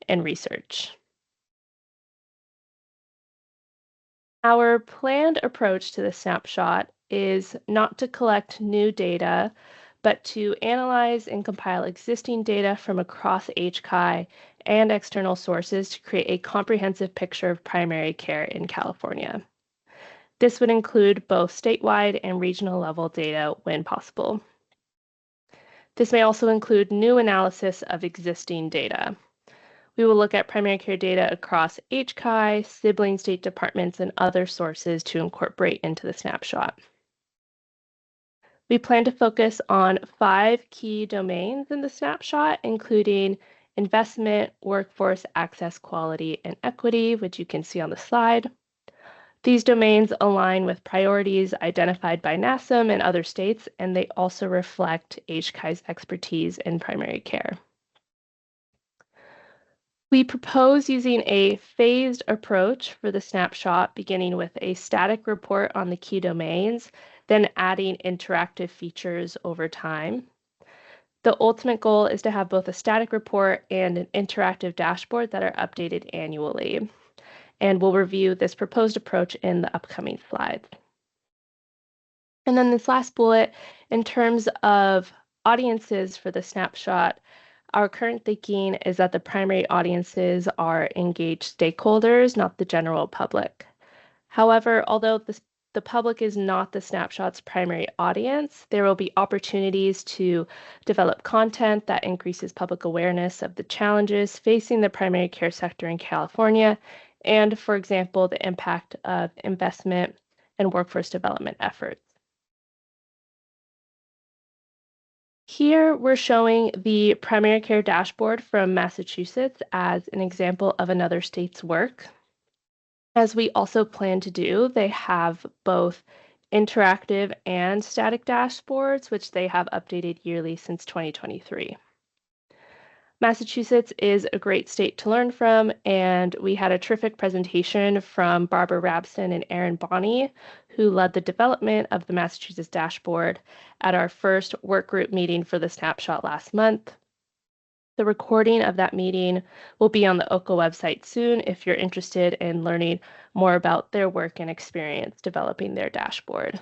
and research. Our planned approach to the snapshot is not to collect new data, but to analyze and compile existing data from across HCAI and external sources to create a comprehensive picture of primary care in California. This would include both statewide and regional level data when possible. This may also include new analysis of existing data. We will look at primary care data across HCAI, sibling state departments, and other sources to incorporate into the snapshot. We plan to focus on 5 key domains in the snapshot, including investment, workforce, access, quality, and equity, which you can see on the slide. These domains align with priorities identified by NASM and other states, and they also reflect HCAI's expertise in primary care. We propose using a phased approach for the snapshot, beginning with a static report on the key domains, then adding interactive features over time. The ultimate goal is to have both a static report and an interactive dashboard that are updated annually. And we'll review this proposed approach in the upcoming slides. And then this last bullet, in terms of audiences for the snapshot, our current thinking is that the primary audiences are engaged stakeholders, not the general public. However, although the public is not the snapshot's primary audience, there will be opportunities to develop content that increases public awareness of the challenges facing the primary care sector in California, and, for example, the impact of investment and workforce development efforts. Here we're showing the primary care dashboard from Massachusetts as an example of another state's work. As we also plan to do, they have both interactive and static dashboards, which they have updated yearly since 2023. Massachusetts is a great state to learn from, and we had a terrific presentation from Barbara Rabson and Aaron Bonney, who led the development of the Massachusetts dashboard at our first work group meeting for the snapshot last month. The recording of that meeting will be on the OHCA website soon if you're interested in learning more about their work and experience developing their dashboard.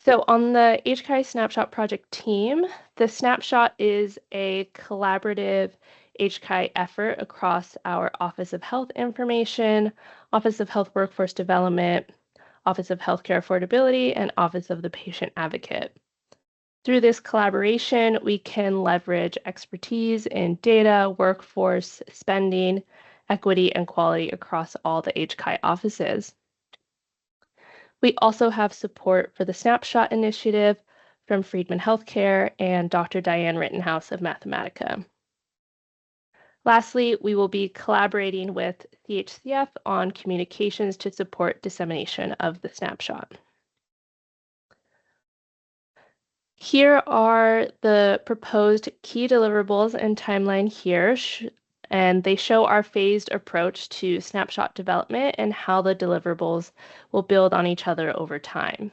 So on the HCAI Snapshot Project team, the snapshot is a collaborative HCAI effort across our Office of Health Information, Office of Health Workforce Development, Office of Healthcare Affordability, and Office of the Patient Advocate. Through this collaboration, we can leverage expertise in data, workforce, spending, equity, and quality across all the HCAI offices. We also have support for the Snapshot Initiative from Friedman Healthcare and Dr. Diane Rittenhouse of Mathematica. Lastly, we will be collaborating with CHCF on communications to support dissemination of the snapshot. Here are the proposed key deliverables and timeline here. and they show our phased approach to snapshot development and how the deliverables will build on each other over time.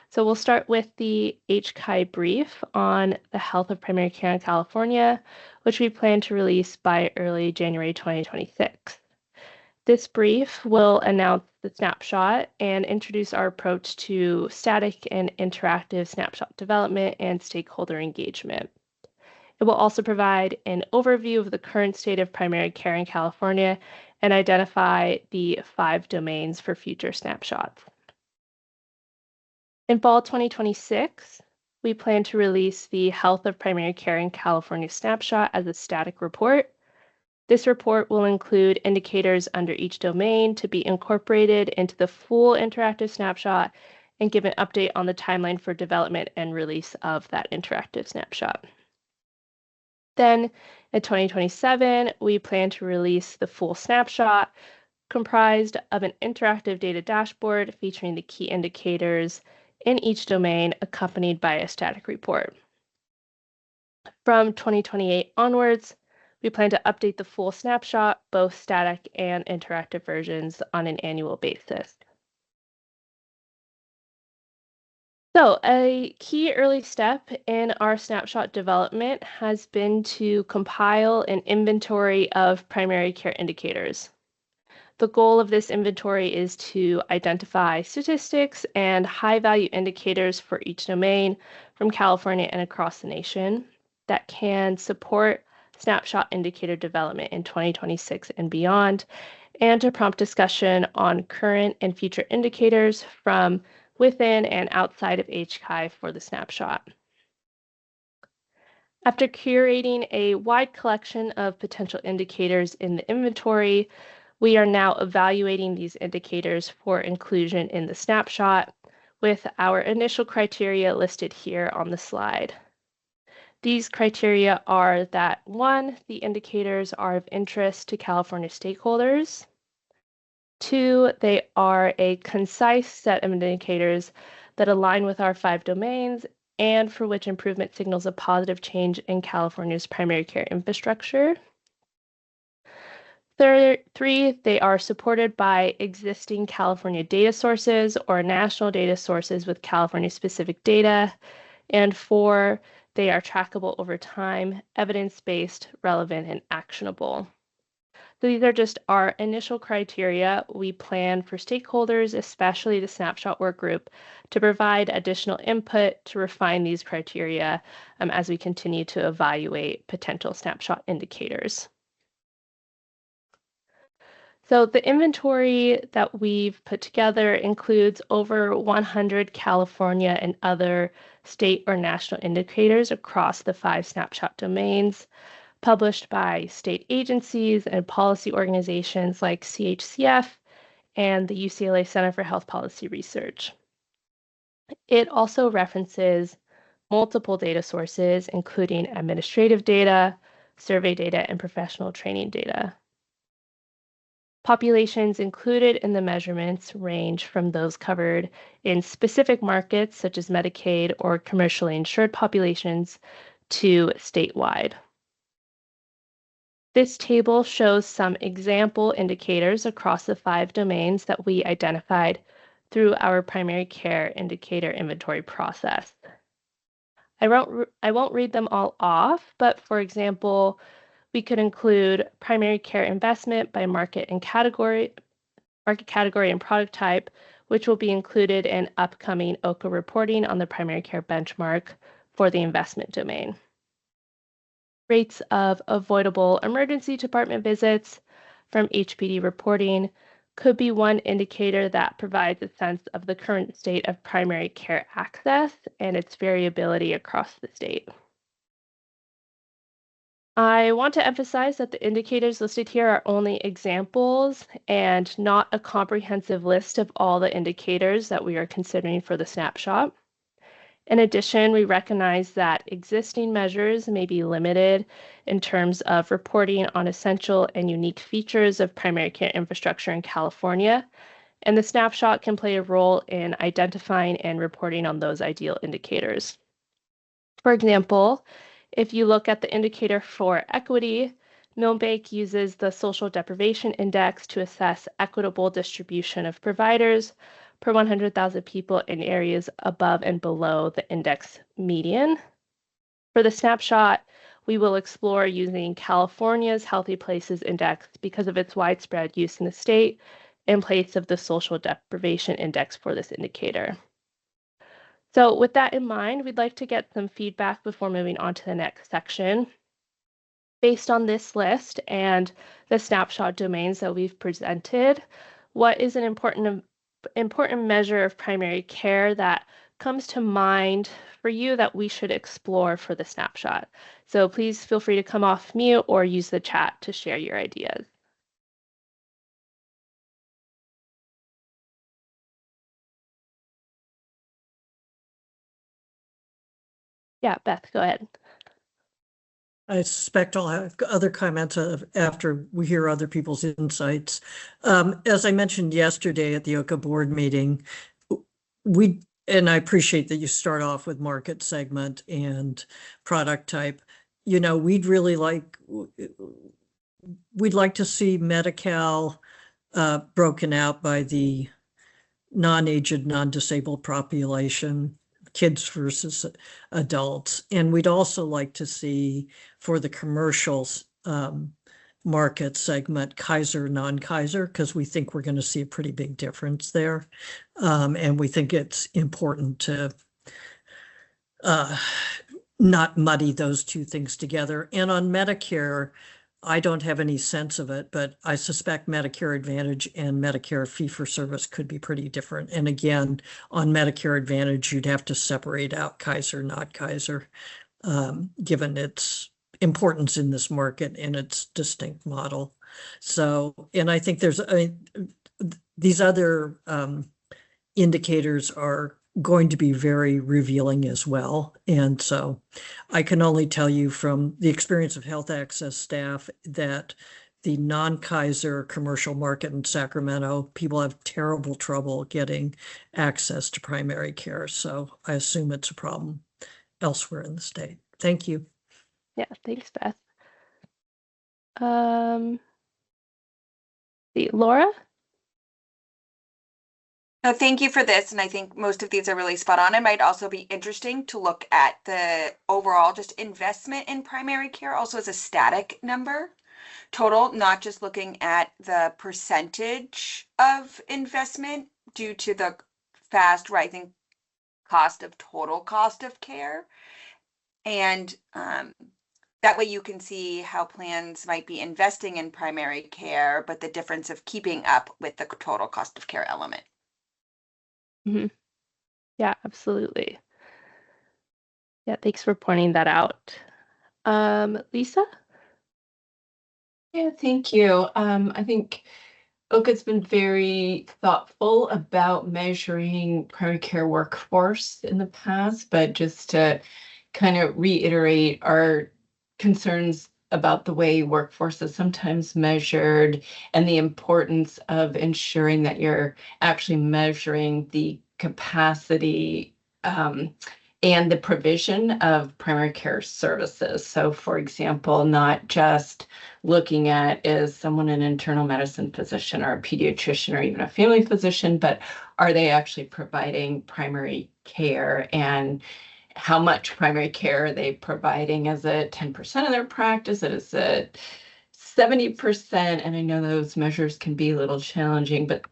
So we'll start with the HCI brief on the health of primary care in California, which we plan to release by early January 2026. This brief will announce the snapshot and introduce our approach to static and interactive snapshot development and stakeholder engagement. It will also provide an overview of the current state of primary care in California and identify the 5 domains for future snapshots. In fall 2026, we plan to release the Health of Primary Care in California snapshot as a static report. This report will include indicators under each domain to be incorporated into the full interactive snapshot and give an update on the timeline for development and release of that interactive snapshot. Then in 2027, we plan to release the full snapshot comprised of an interactive data dashboard featuring the key indicators in each domain accompanied by a static report. From 2028 onwards, we plan to update the full snapshot, both static and interactive versions, on an annual basis. So a key early step in our snapshot development has been to compile an inventory of primary care indicators. The goal of this inventory is to identify statistics and high-value indicators for each domain from California and across the nation that can support snapshot indicator development in 2026 and beyond, and to prompt discussion on current and future indicators from within and outside of HCI for the snapshot. After curating a wide collection of potential indicators in the inventory, we are now evaluating these indicators for inclusion in the snapshot with our initial criteria listed here on the slide. These criteria are that 1, the indicators are of interest to California stakeholders. 2, they are a concise set of indicators that align with our 5 domains and for which improvement signals a positive change in California's primary care infrastructure. 3, they are supported by existing California data sources or national data sources with California-specific data. And 4, they are trackable over time, evidence-based, relevant, and actionable. So these are just our initial criteria. We plan for stakeholders, especially the snapshot work group, to provide additional input to refine these criteria as we continue to evaluate potential snapshot indicators. So the inventory that we've put together includes over 100 California and other state or national indicators across the 5 snapshot domains, published by state agencies and policy organizations like CHCF and the UCLA Center for Health Policy Research. It also references multiple data sources, including administrative data, survey data, and professional training data. Populations included in the measurements range from those covered in specific markets, such as Medicaid or commercially insured populations, to statewide. This table shows some example indicators across the 5 domains that we identified through our primary care indicator inventory process. I won't read them all off, but for example, we could include primary care investment by market category and product type, which will be included in upcoming OHCA reporting on the primary care benchmark for the investment domain. Rates of avoidable emergency department visits from HPD reporting could be one indicator that provides a sense of the current state of primary care access and its variability across the state. I want to emphasize that the indicators listed here are only examples and not a comprehensive list of all the indicators that we are considering for the snapshot. In addition, we recognize that existing measures may be limited in terms of reporting on essential and unique features of primary care infrastructure in California, and the snapshot can play a role in identifying and reporting on those ideal indicators. For example, if you look at the indicator for equity, Milbank uses the Social Deprivation Index to assess equitable distribution of providers per 100,000 people in areas above and below the index median. For the snapshot, we will explore using California's Healthy Places Index because of its widespread use in the state in place of the Social Deprivation Index for this indicator. So with that in mind, we'd like to get some feedback before moving on to the next section. Based on this list and the snapshot domains that we've presented, what is an important measure of primary care that comes to mind for you that we should explore for the snapshot? So please feel free to come off mute or use the chat to share your ideas. Yeah, Beth, go ahead. I suspect I'll have other comments after we hear other people's insights. As I mentioned yesterday at the OHCA board meeting, and I appreciate that you start off with market segment and product type. You know, we'd like to see Medi-Cal broken out by the non-aged, non-disabled population, kids versus adults. And we'd also like to see for the commercial market segment, Kaiser, non-Kaiser, because we think we're going to see a pretty big difference there. And we think it's important to not muddy those two things together. And on Medicare, I don't have any sense of it, but I suspect Medicare Advantage and Medicare fee-for-service could be pretty different. And again, on Medicare Advantage, you'd have to separate out Kaiser, not Kaiser, given its importance in this market and its distinct model. So, and I think these other indicators are going to be very revealing as well. And so I can only tell you from the experience of health access staff that the non-Kaiser commercial market in Sacramento, people have terrible trouble getting access to primary care. So I assume it's a problem elsewhere in the state. Thank you. Yeah, thanks, Beth. Laura? No, thank you for this. And I think most of these are really spot on. It might also be interesting to look at the overall just investment in primary care also as a static number total, not just looking at the percentage of investment due to the fast rising total cost of care. And that way you can see how plans might be investing in primary care, but the difference of keeping up with the total cost of care element. Mm-hmm. Yeah, absolutely. Yeah, thanks for pointing that out. Lisa? Yeah, thank you. I think OHCA's been very thoughtful about measuring primary care workforce in the past, but just to kind of reiterate our concerns about the way workforce is sometimes measured and the importance of ensuring that you're actually measuring the capacity and the provision of primary care services. So for example, not just looking at is someone an internal medicine physician or a pediatrician or even a family physician, but are they actually providing primary care, and how much primary care are they providing? Is it 10% of their practice? Is it 70%? And I know those measures can be a little challenging, but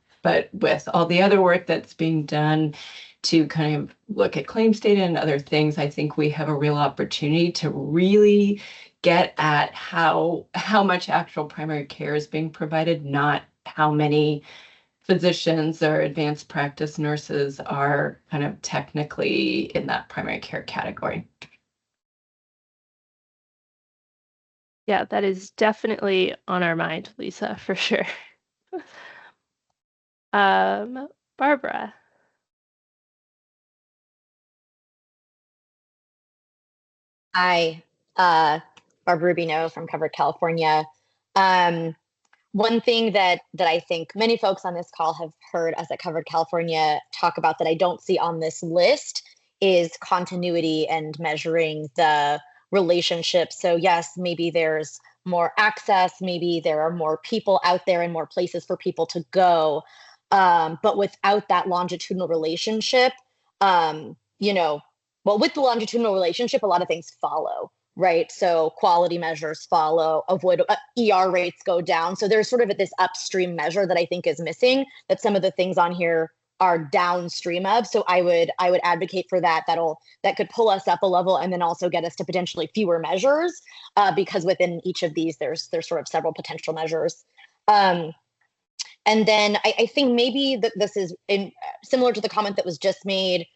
with all the other work that's being done to kind of look at claims data and other things, I think we have a real opportunity to really get at how much actual primary care is being provided, not how many physicians or advanced practice nurses are kind of technically in that primary care category. Yeah, that is definitely on our mind, Lisa, for sure. Barbara. Hi, Barbara Rubino from Covered California. One thing that I think many folks on this call have heard us at Covered California talk about that I don't see on this list is continuity and measuring the relationship. So yes, maybe there's more access, maybe there are more people out there and more places for people to go. But without that longitudinal relationship, you know, well, with the longitudinal relationship, a lot of things follow, right? So quality measures follow, ER rates go down. So there's sort of this upstream measure that I think is missing, that some of the things on here are downstream of. So I would advocate for that. That could pull us up a level and then also get us to potentially fewer measures, because within each of these, there's sort of several potential measures. And then I think maybe this is similar to the comment that was just made.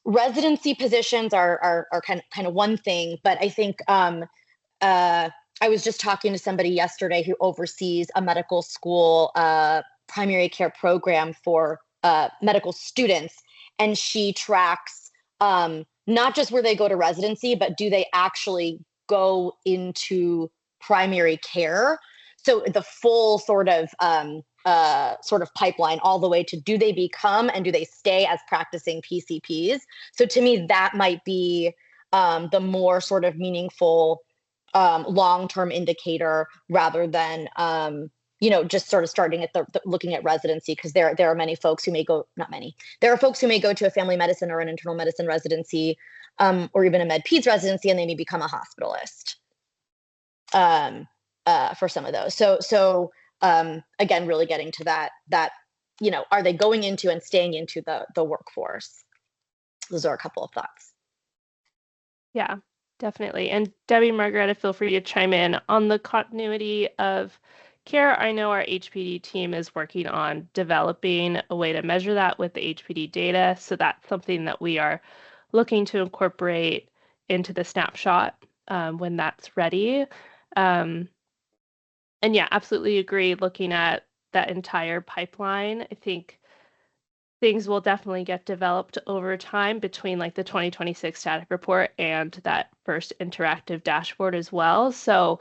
Residency positions are kind of one thing, but I think I was just talking to somebody yesterday who oversees a medical school primary care program for medical students, and she tracks not just where they go to residency, but do they actually go into primary care? So the full sort of pipeline all the way to, do they become and do they stay as practicing PCPs? So to me, that might be the more sort of meaningful long-term indicator, rather than just sort of starting at looking at residency, because there are many folks who may go, not many, there are folks who may go to a family medicine or an internal medicine residency, or even a med peds residency, and they may become a hospitalist for some of those. So again, really getting to that, are they going into and staying into the workforce? Those are a couple of thoughts. Yeah, definitely. And Debbie, Margaretta, feel free to chime in on the continuity of care. I know our HPD team is working on developing a way to measure that with the HPD data. So that's something that we are looking to incorporate into the snapshot when that's ready. And yeah, absolutely agree. Looking at that entire pipeline, I think things will definitely get developed over time between like the 2026 static report and that first interactive dashboard as well. So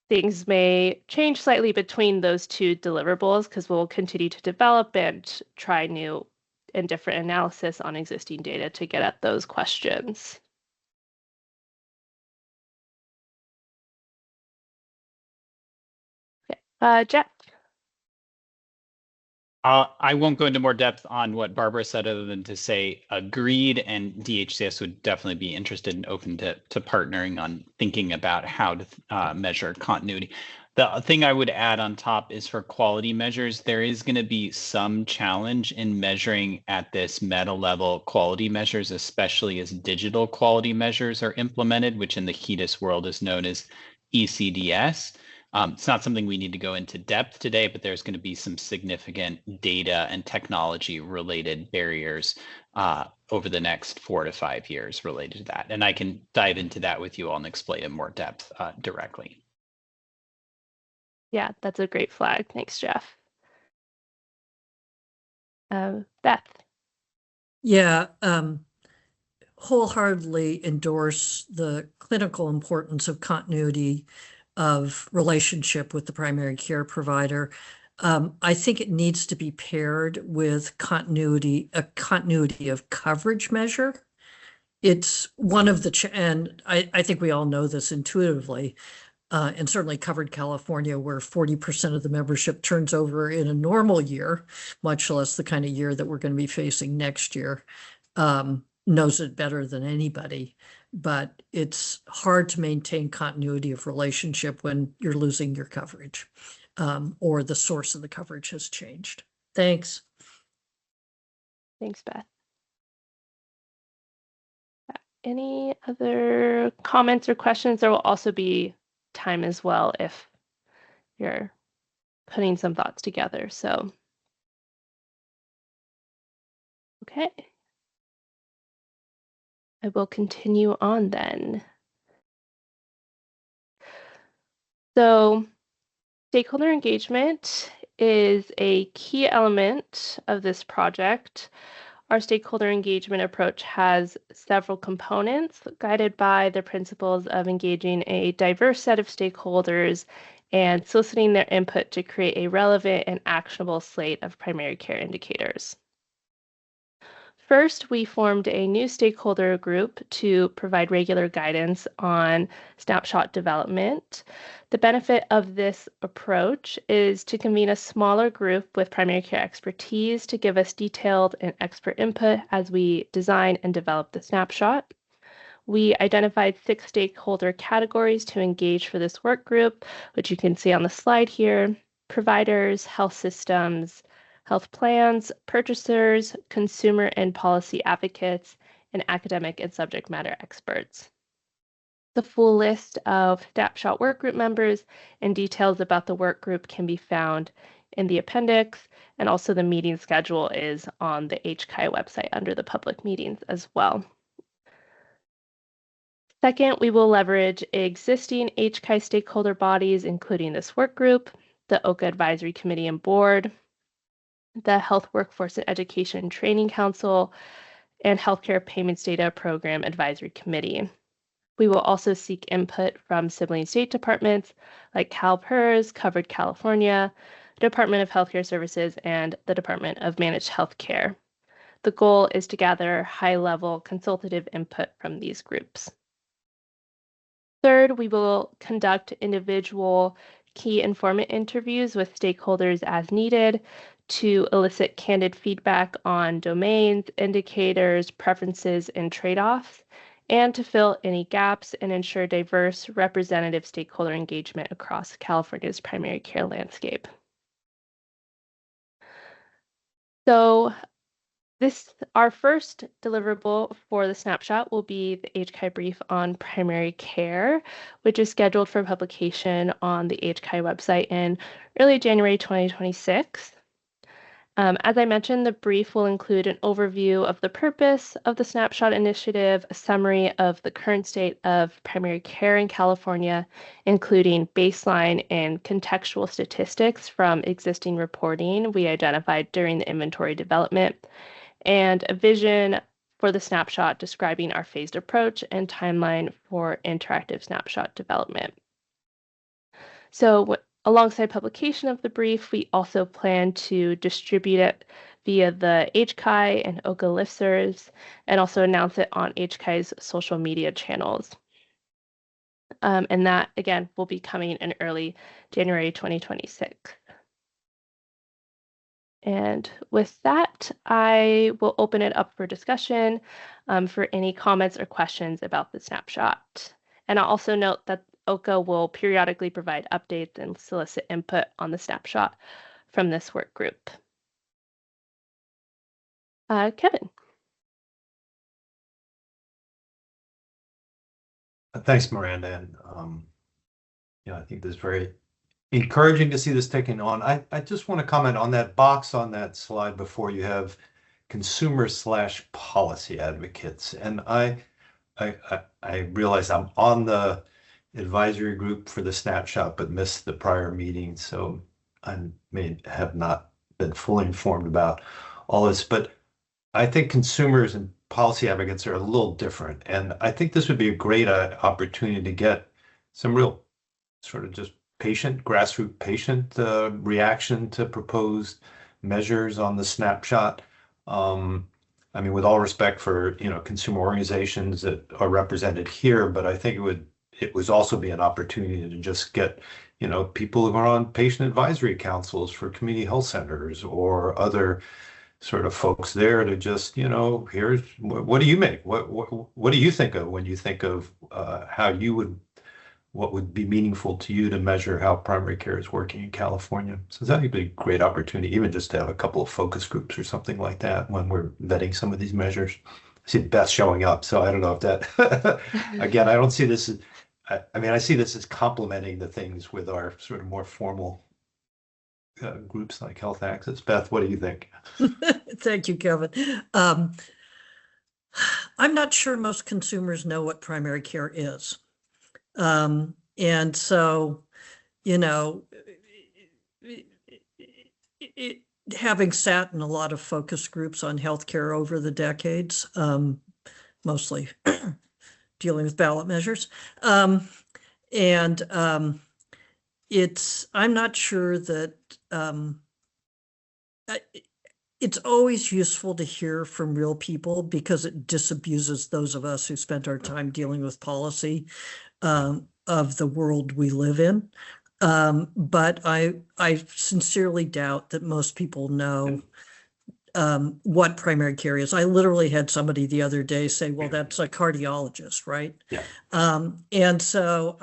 things may change slightly between those two deliverables, because we'll continue to develop and try new and different analysis on existing data to get at those questions. Okay. Jeff. I won't go into more depth on what Barbara said, other than to say agreed, and DHCS would definitely be interested and open to partnering on thinking about how to measure continuity. The thing I would add on top is, for quality measures, there is going to be some challenge in measuring at this meta level quality measures, especially as digital quality measures are implemented, which in the HEDIS world is known as ECDS. It's not something we need to go into depth today, but there's going to be some significant data and technology related barriers over the next 4 to 5 years related to that. And I can dive into that with you all and explain in more depth directly. Yeah, that's a great flag. Thanks, Jeff. Beth. Yeah, wholeheartedly endorse the clinical importance of continuity of relationship with the primary care provider. I think it needs to be paired with a continuity of coverage measure. It's one of the, and I think we all know this intuitively, and certainly covered California, where 40% of the membership turns over in a normal year, much less the kind of year that we're going to be facing next year, knows it better than anybody. But it's hard to maintain continuity of relationship when you're losing your coverage, or the source of the coverage has changed. Thanks. Thanks, Beth. Any other comments or questions? There will also be time as well if you're putting some thoughts together. So, okay. I will continue on then. So, stakeholder engagement is a key element of this project. Our stakeholder engagement approach has several components guided by the principles of engaging a diverse set of stakeholders and soliciting their input to create a relevant and actionable slate of primary care indicators. First, we formed a new stakeholder group to provide regular guidance on snapshot development. The benefit of this approach is to convene a smaller group with primary care expertise to give us detailed and expert input as we design and develop the snapshot. We identified 6 stakeholder categories to engage for this work group, which you can see on the slide here: providers, health systems, health plans, purchasers, consumer and policy advocates, and academic and subject matter experts. The full list of snapshot workgroup members and details about the workgroup can be found in the appendix, and also the meeting schedule is on the OHCA website under the public meetings as well. Second, we will leverage existing OHCA stakeholder bodies, including this workgroup, the OHCA Advisory Committee and Board, the Health Workforce and Education Training Council, and Healthcare Payments Data Program Advisory Committee. We will also seek input from sibling state departments like CalPERS, Covered California, Department of Healthcare Services, and the Department of Managed Healthcare. The goal is to gather high-level consultative input from these groups. Third, we will conduct individual key informant interviews with stakeholders as needed to elicit candid feedback on domains, indicators, preferences, and trade-offs, and to fill any gaps and ensure diverse representative stakeholder engagement across California's primary care landscape. So our first deliverable for the snapshot will be the OHCA brief on primary care, which is scheduled for publication on the OHCA website in early January 2026. As I mentioned, the brief will include an overview of the purpose of the snapshot initiative, a summary of the current state of primary care in California, including baseline and contextual statistics from existing reporting we identified during the inventory development, and a vision for the snapshot describing our phased approach and timeline for interactive snapshot development. So alongside publication of the brief, we also plan to distribute it via the OHCA and OHCA listservs, and also announce it on OHCA's social media channels. And that, again, will be coming in early January 2026. And with that, I will open it up for discussion for any comments or questions about the snapshot. And I'll also note that OHCA will periodically provide updates and solicit input on the snapshot from this work group. Kevin. Thanks, Miranda. And I think this is very encouraging to see this taken on. I just want to comment on that box on that slide before. You have consumer/policy advocates. And I realize I'm on the advisory group for the snapshot, but missed the prior meeting. So I may have not been fully informed about all this, but I think consumers and policy advocates are a little different. And I think this would be a great opportunity to get some real sort of just grassroots patient reaction to proposed measures on the snapshot. I mean, with all respect for, consumer organizations that are represented here, but I think it would also be an opportunity to just get, people who are on patient advisory councils for community health centers or other sort of folks there to just, here's what do you make? What do you think of when you think of what would be meaningful to you to measure how primary care is working in California? So that would be a great opportunity, even just to have a couple of focus groups or something like that when we're vetting some of these measures. I see Beth showing up, so I don't know if that, again, I don't see this as, I see this as complementing the things with our sort of more formal groups like Health Access. Beth, what do you think? Thank you, Kevin. I'm not sure most consumers know what primary care is. And so, having sat in a lot of focus groups on healthcare over the decades, mostly dealing with ballot measures, I'm not sure that it's always useful to hear from real people because it disabuses those of us who spent our time dealing with policy of the world we live in. But I sincerely doubt that most people know what primary care is. I literally had somebody the other day say, well, that's a cardiologist, right? Yeah. And so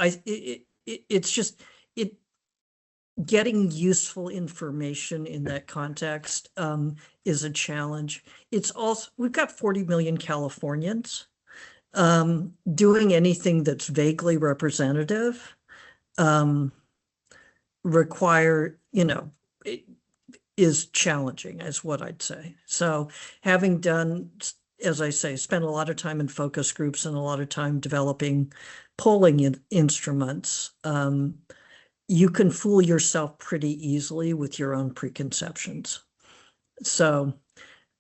it's just getting useful information in that context is a challenge. It's also, we've got 40 million Californians. Doing anything that's vaguely representative is challenging, is what I'd say. So having done, as I say, spent a lot of time in focus groups and a lot of time developing polling instruments, you can fool yourself pretty easily with your own preconceptions. So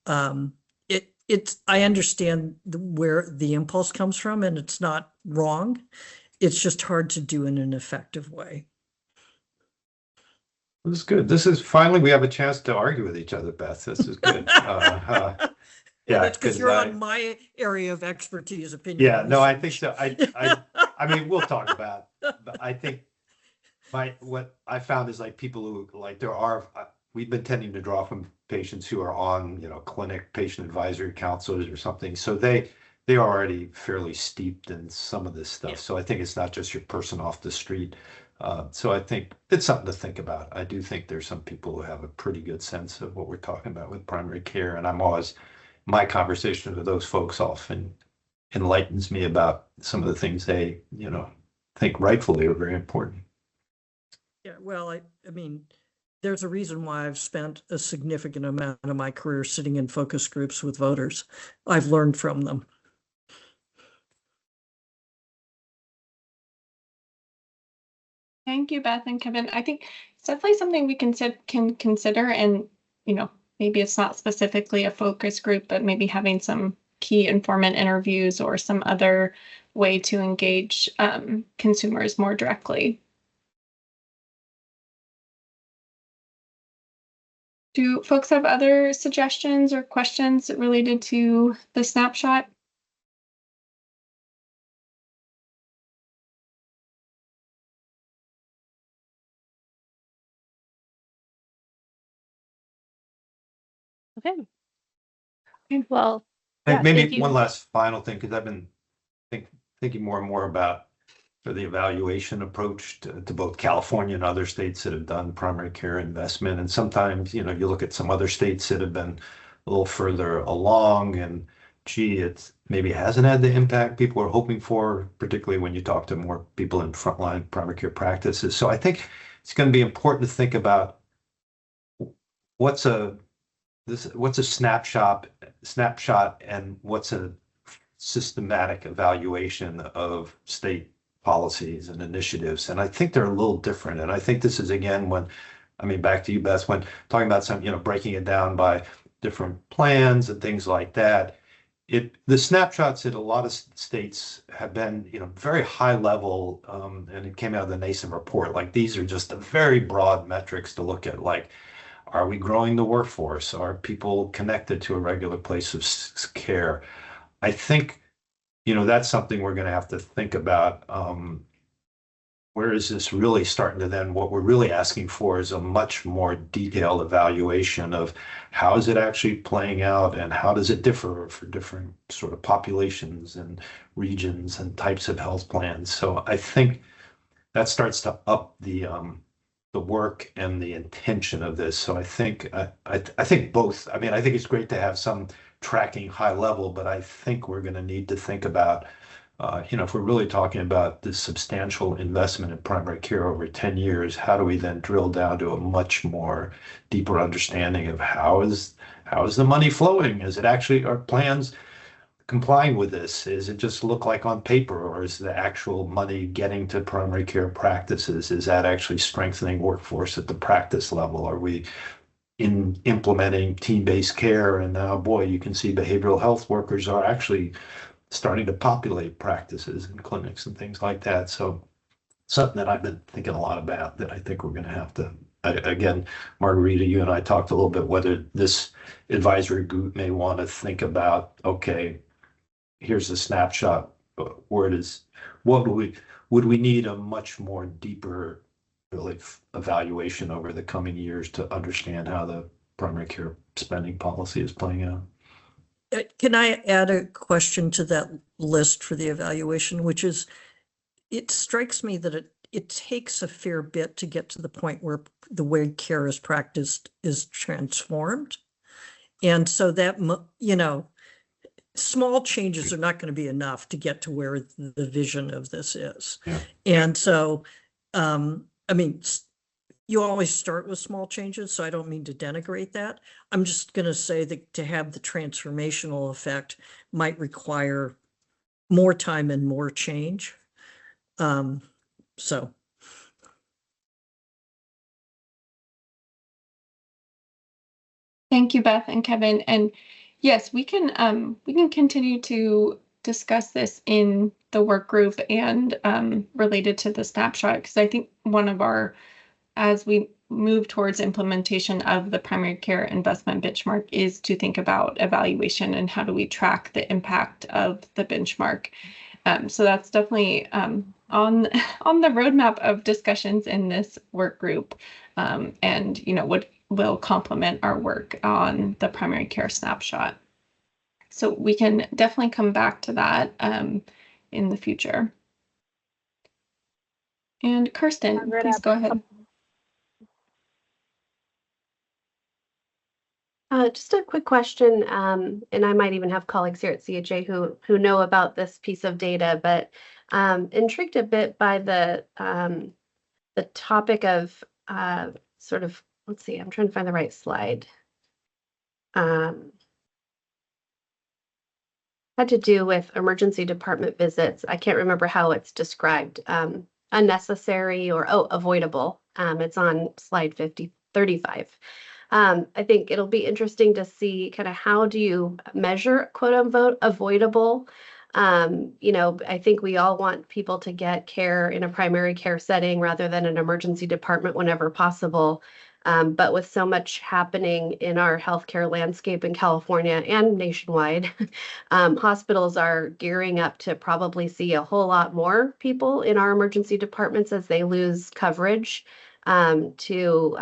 I understand where the impulse comes from, and it's not wrong. It's just hard to do in an effective way. This is good. This is finally, we have a chance to argue with each other, Beth. This is good. Yeah, that's because you're on my area of expertise opinion. Yeah, no, I think so. I mean, we'll talk about it, but I think what I found is like people who like we've been tending to draw from patients who are on, clinic patient advisory counselors or something. So they're already fairly steeped in some of this stuff. Yeah. So I think it's not just your person off the street. So I think it's something to think about. I do think there's some people who have a pretty good sense of what we're talking about with primary care. And my conversation with those folks often enlightens me about some of the things they, think rightfully are very important. Yeah, well, I mean, there's a reason why I've spent a significant amount of my career sitting in focus groups with voters. I've learned from them. Thank you, Beth and Kevin. I think it's definitely something we can consider, and maybe it's not specifically a focus group, but maybe having some key informant interviews or some other way to engage consumers more directly. Do folks have other suggestions or questions related to the snapshot? Okay. Well, maybe one last final thing, because I've been thinking more and more about the evaluation approach to both California and other states that have done primary care investment. And sometimes, you look at some other states that have been a little further along, and it maybe hasn't had the impact people are hoping for, particularly when you talk to more people in frontline primary care practices. So I think it's going to be important to think about what's a snapshot and what's a systematic evaluation of state policies and initiatives. And I think they're a little different. And I think this is, again, back to you, Beth, when talking about some, breaking it down by different plans and things like that, the snapshots in a lot of states have been, very high level, and it came out of the NASEM report. Like, these are just very broad metrics to look at, like, are we growing the workforce? Are people connected to a regular place of care? I think, that's something we're going to have to think about. Where is this really starting to then, what we're really asking for is a much more detailed evaluation of how is it actually playing out and how does it differ for different sort of populations and regions and types of health plans. So I think that starts to up the work and the intention of this. So I think both. I think it's great to have some tracking high level, but I think we're going to need to think about, if we're really talking about this substantial investment in primary care over 10 years, how do we then drill down to a much more deeper understanding of how is the money flowing? Is it actually, are plans complying with this? Is it just look like on paper, or is the actual money getting to primary care practices? Is that actually strengthening workforce at the practice level? Are we implementing team-based care? And now, boy, you can see behavioral health workers are actually starting to populate practices and clinics and things like that. So something that I've been thinking a lot about that I think we're going to have to again, Margarita, you and I talked a little bit whether this advisory group may want to think about, okay, here's a snapshot. What would we need a much more deeper really evaluation over the coming years to understand how the primary care spending policy is playing out? Can I add a question to that list for the evaluation, which is, it strikes me that it takes a fair bit to get to the point where the way care is practiced is transformed. And so that, small changes are not going to be enough to get to where the vision of this is. Yeah. And so, you always start with small changes, so I don't mean to denigrate that. I'm just going to say that to have the transformational effect might require more time and more change. So. Thank you, Beth and Kevin. And yes, we can continue to discuss this in the work group and related to the snapshot, because I think as we move towards implementation of the primary care investment benchmark is to think about evaluation and how do we track the impact of the benchmark. So that's definitely on the roadmap of discussions in this work group, and will complement our work on the primary care snapshot. So we can definitely come back to that in the future. And Kirsten, please go ahead. Just a quick question, and I might even have colleagues here at CHA who know about this piece of data, but intrigued a bit by the topic of sort of, let's see, I'm trying to find the right slide. Had to do with emergency department visits. I can't remember how it's described. Unnecessary or avoidable. It's on slide 35. I think it'll be interesting to see kind of how do you measure quote unquote avoidable. I think we all want people to get care in a primary care setting rather than an emergency department whenever possible. But with so much happening in our healthcare landscape in California and nationwide, hospitals are gearing up to probably see a whole lot more people in our emergency departments as they lose coverage to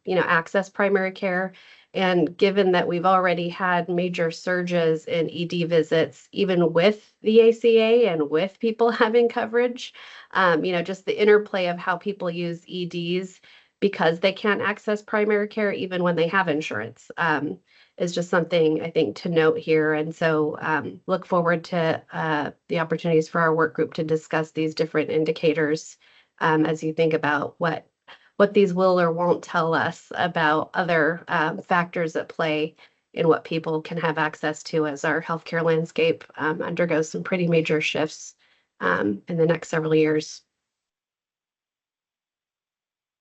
access primary care. And given that we've already had major surges in ED visits, even with the ACA and with people having coverage, just the interplay of how people use EDs because they can't access primary care even when they have insurance is just something I think to note here. And so look forward to the opportunities for our work group to discuss these different indicators as you think about what these will or won't tell us about other factors at play in what people can have access to as our healthcare landscape undergoes some pretty major shifts in the next several years.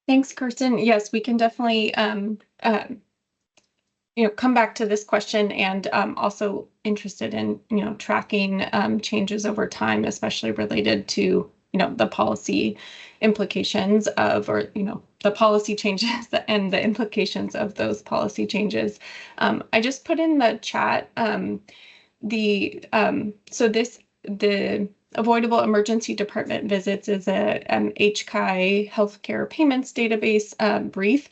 Thanks, Kirsten. Yes, we can definitely come back to this question, and also interested in tracking changes over time, especially related to the policy implications of, or the policy changes and the implications of those policy changes. I just put in the chat the avoidable emergency department visits is a HCA healthcare payments database brief.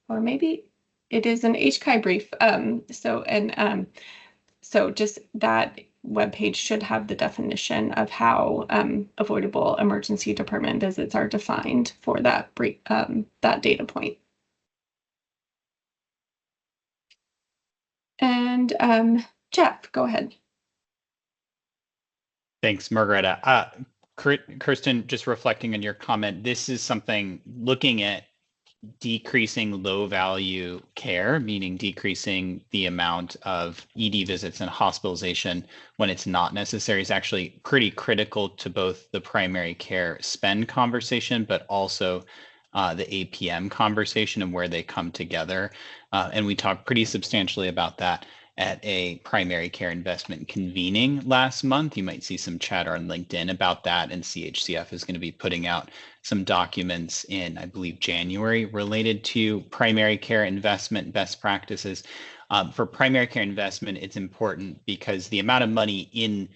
Or maybe it is an HCI brief. So just that webpage should have the definition of how avoidable emergency department visits are defined for that data point. And Jeff, go ahead. Thanks, Margareta. Kirsten, just reflecting on your comment, this is something looking at decreasing low value care, meaning decreasing the amount of ED visits and hospitalization when it's not necessary, is actually pretty critical to both the primary care spend conversation, but also the APM conversation and where they come together. And we talked pretty substantially about that at a primary care investment convening last month. You might see some chatter on LinkedIn about that, and CHCF is going to be putting out some documents in, I believe, January related to primary care investment best practices. For primary care investment, it's important because the amount of money in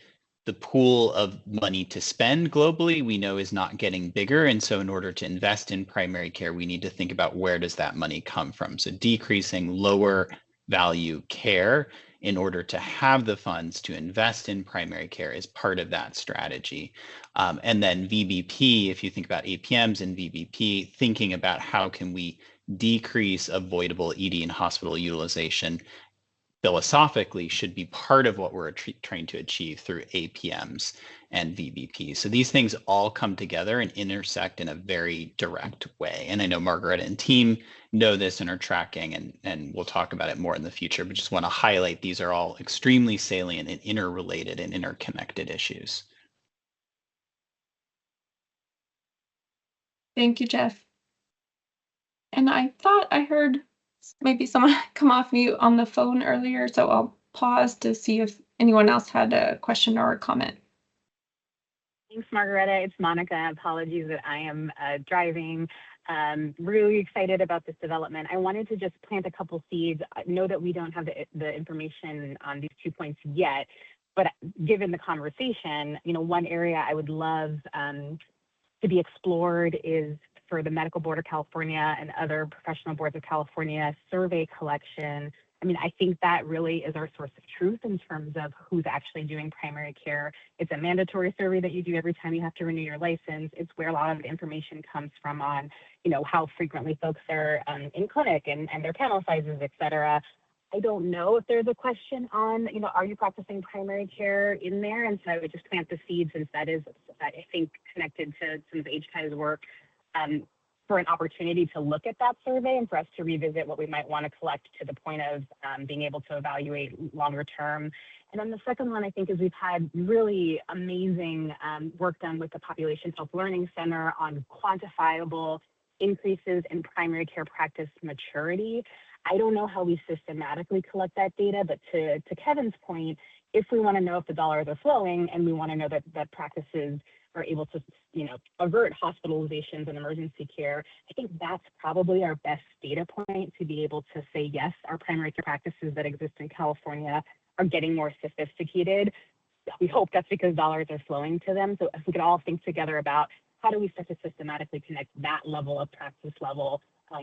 the pool of money to spend globally, we know is not getting bigger. And so in order to invest in primary care, we need to think about where does that money come from? So decreasing lower value care in order to have the funds to invest in primary care is part of that strategy. And then VBP, if you think about APMs and VBP, thinking about how can we decrease avoidable ED and hospital utilization philosophically should be part of what we're trying to achieve through APMs and VBP. So these things all come together and intersect in a very direct way. And I know Margareta and team know this and are tracking, and we'll talk about it more in the future, but just want to highlight these are all extremely salient and interrelated and interconnected issues. Thank you, Jeff. And I thought I heard maybe someone come off mute on the phone earlier, so I'll pause to see if anyone else had a question or a comment. Thanks, Margareta. It's Monica. Apologies that I am driving. Really excited about this development. I wanted to just plant a couple seeds. I know that we don't have the information on these 2 points yet, but given the conversation, one area I would love to be explored is for the Medical Board of California and other professional boards of California survey collection. I mean, I think that really is our source of truth in terms of who's actually doing primary care. It's a mandatory survey that you do every time you have to renew your license. It's where a lot of the information comes from on, how frequently folks are in clinic and their panel sizes, et cetera. I don't know if there's a question on, are you practicing primary care in there? And so I would just plant the seed, since that is, I think, connected to some of HCA's work, for an opportunity to look at that survey and for us to revisit what we might want to collect to the point of being able to evaluate longer term. And then the second one, I think, is we've had really amazing work done with the Population Health Learning Center on quantifiable increases in primary care practice maturity. I don't know how we systematically collect that data, but to Kevin's point, if we want to know if the dollars are flowing and we want to know that practices are able to, avert hospitalizations and emergency care, I think that's probably our best data point to be able to say, yes, our primary care practices that exist in California are getting more sophisticated. We hope that's because dollars are flowing to them. So if we could all think together about how do we start to systematically connect that level of practice level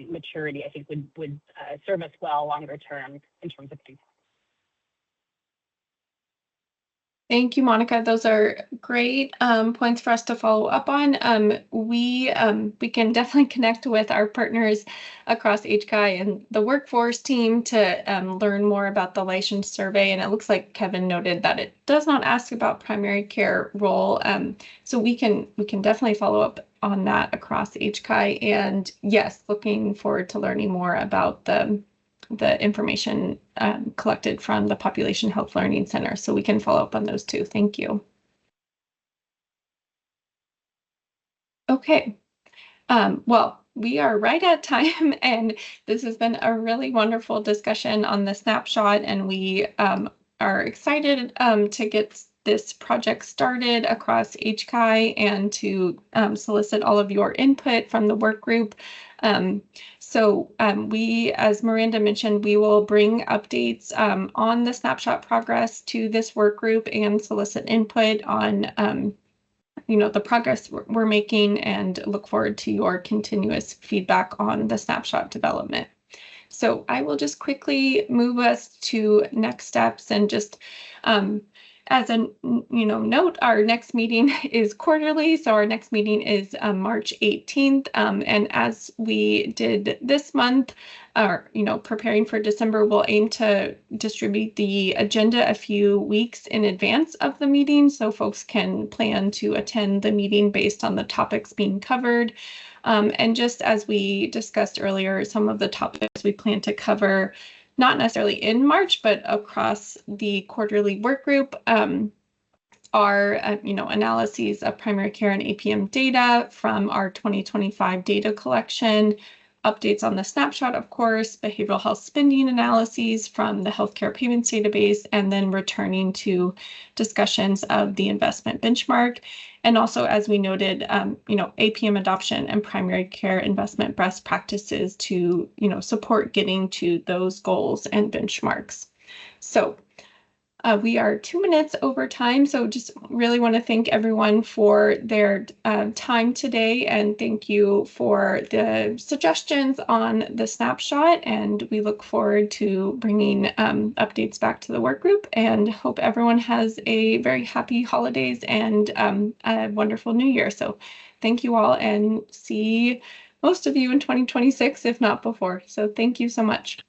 maturity, I think would serve us well longer term in terms of impact. Thank you, Monica. Those are great points for us to follow up on. We can definitely connect with our partners across HCI and the workforce team to learn more about the license survey. And it looks like Kevin noted that it does not ask about primary care role. So we can definitely follow up on that across HCI. And yes, looking forward to learning more about the information collected from the Population Health Learning Center, so we can follow up on those too. Thank you. Okay, well, we are right at time, and this has been a really wonderful discussion on the snapshot, and we are excited to get this project started across HCI and to solicit all of your input from the work group. So we, as Miranda mentioned, we will bring updates on the snapshot progress to this work group and solicit input on the progress we're making, and look forward to your continuous feedback on the snapshot development. So I will just quickly move us to next steps, and just as a note, our next meeting is quarterly. So our next meeting is March 18th. And as we did this month, preparing for December, we'll aim to distribute the agenda a few weeks in advance of the meeting, so folks can plan to attend the meeting based on the topics being covered. And just as we discussed earlier, some of the topics we plan to cover, not necessarily in March, but across the quarterly work group, are analyses of primary care and APM data from our 2025 data collection, updates on the snapshot, of course, behavioral health spending analyses from the healthcare payments database, and then returning to discussions of the investment benchmark. And also, as we noted, APM adoption and primary care investment best practices to, support getting to those goals and benchmarks. So we are 2 minutes over time, so just really want to thank everyone for their time today, and thank you for the suggestions on the snapshot, and we look forward to bringing updates back to the work group, and hope everyone has a very happy holidays and a wonderful new year. So thank you all, and see most of you in 2026, if not before. So thank you so much.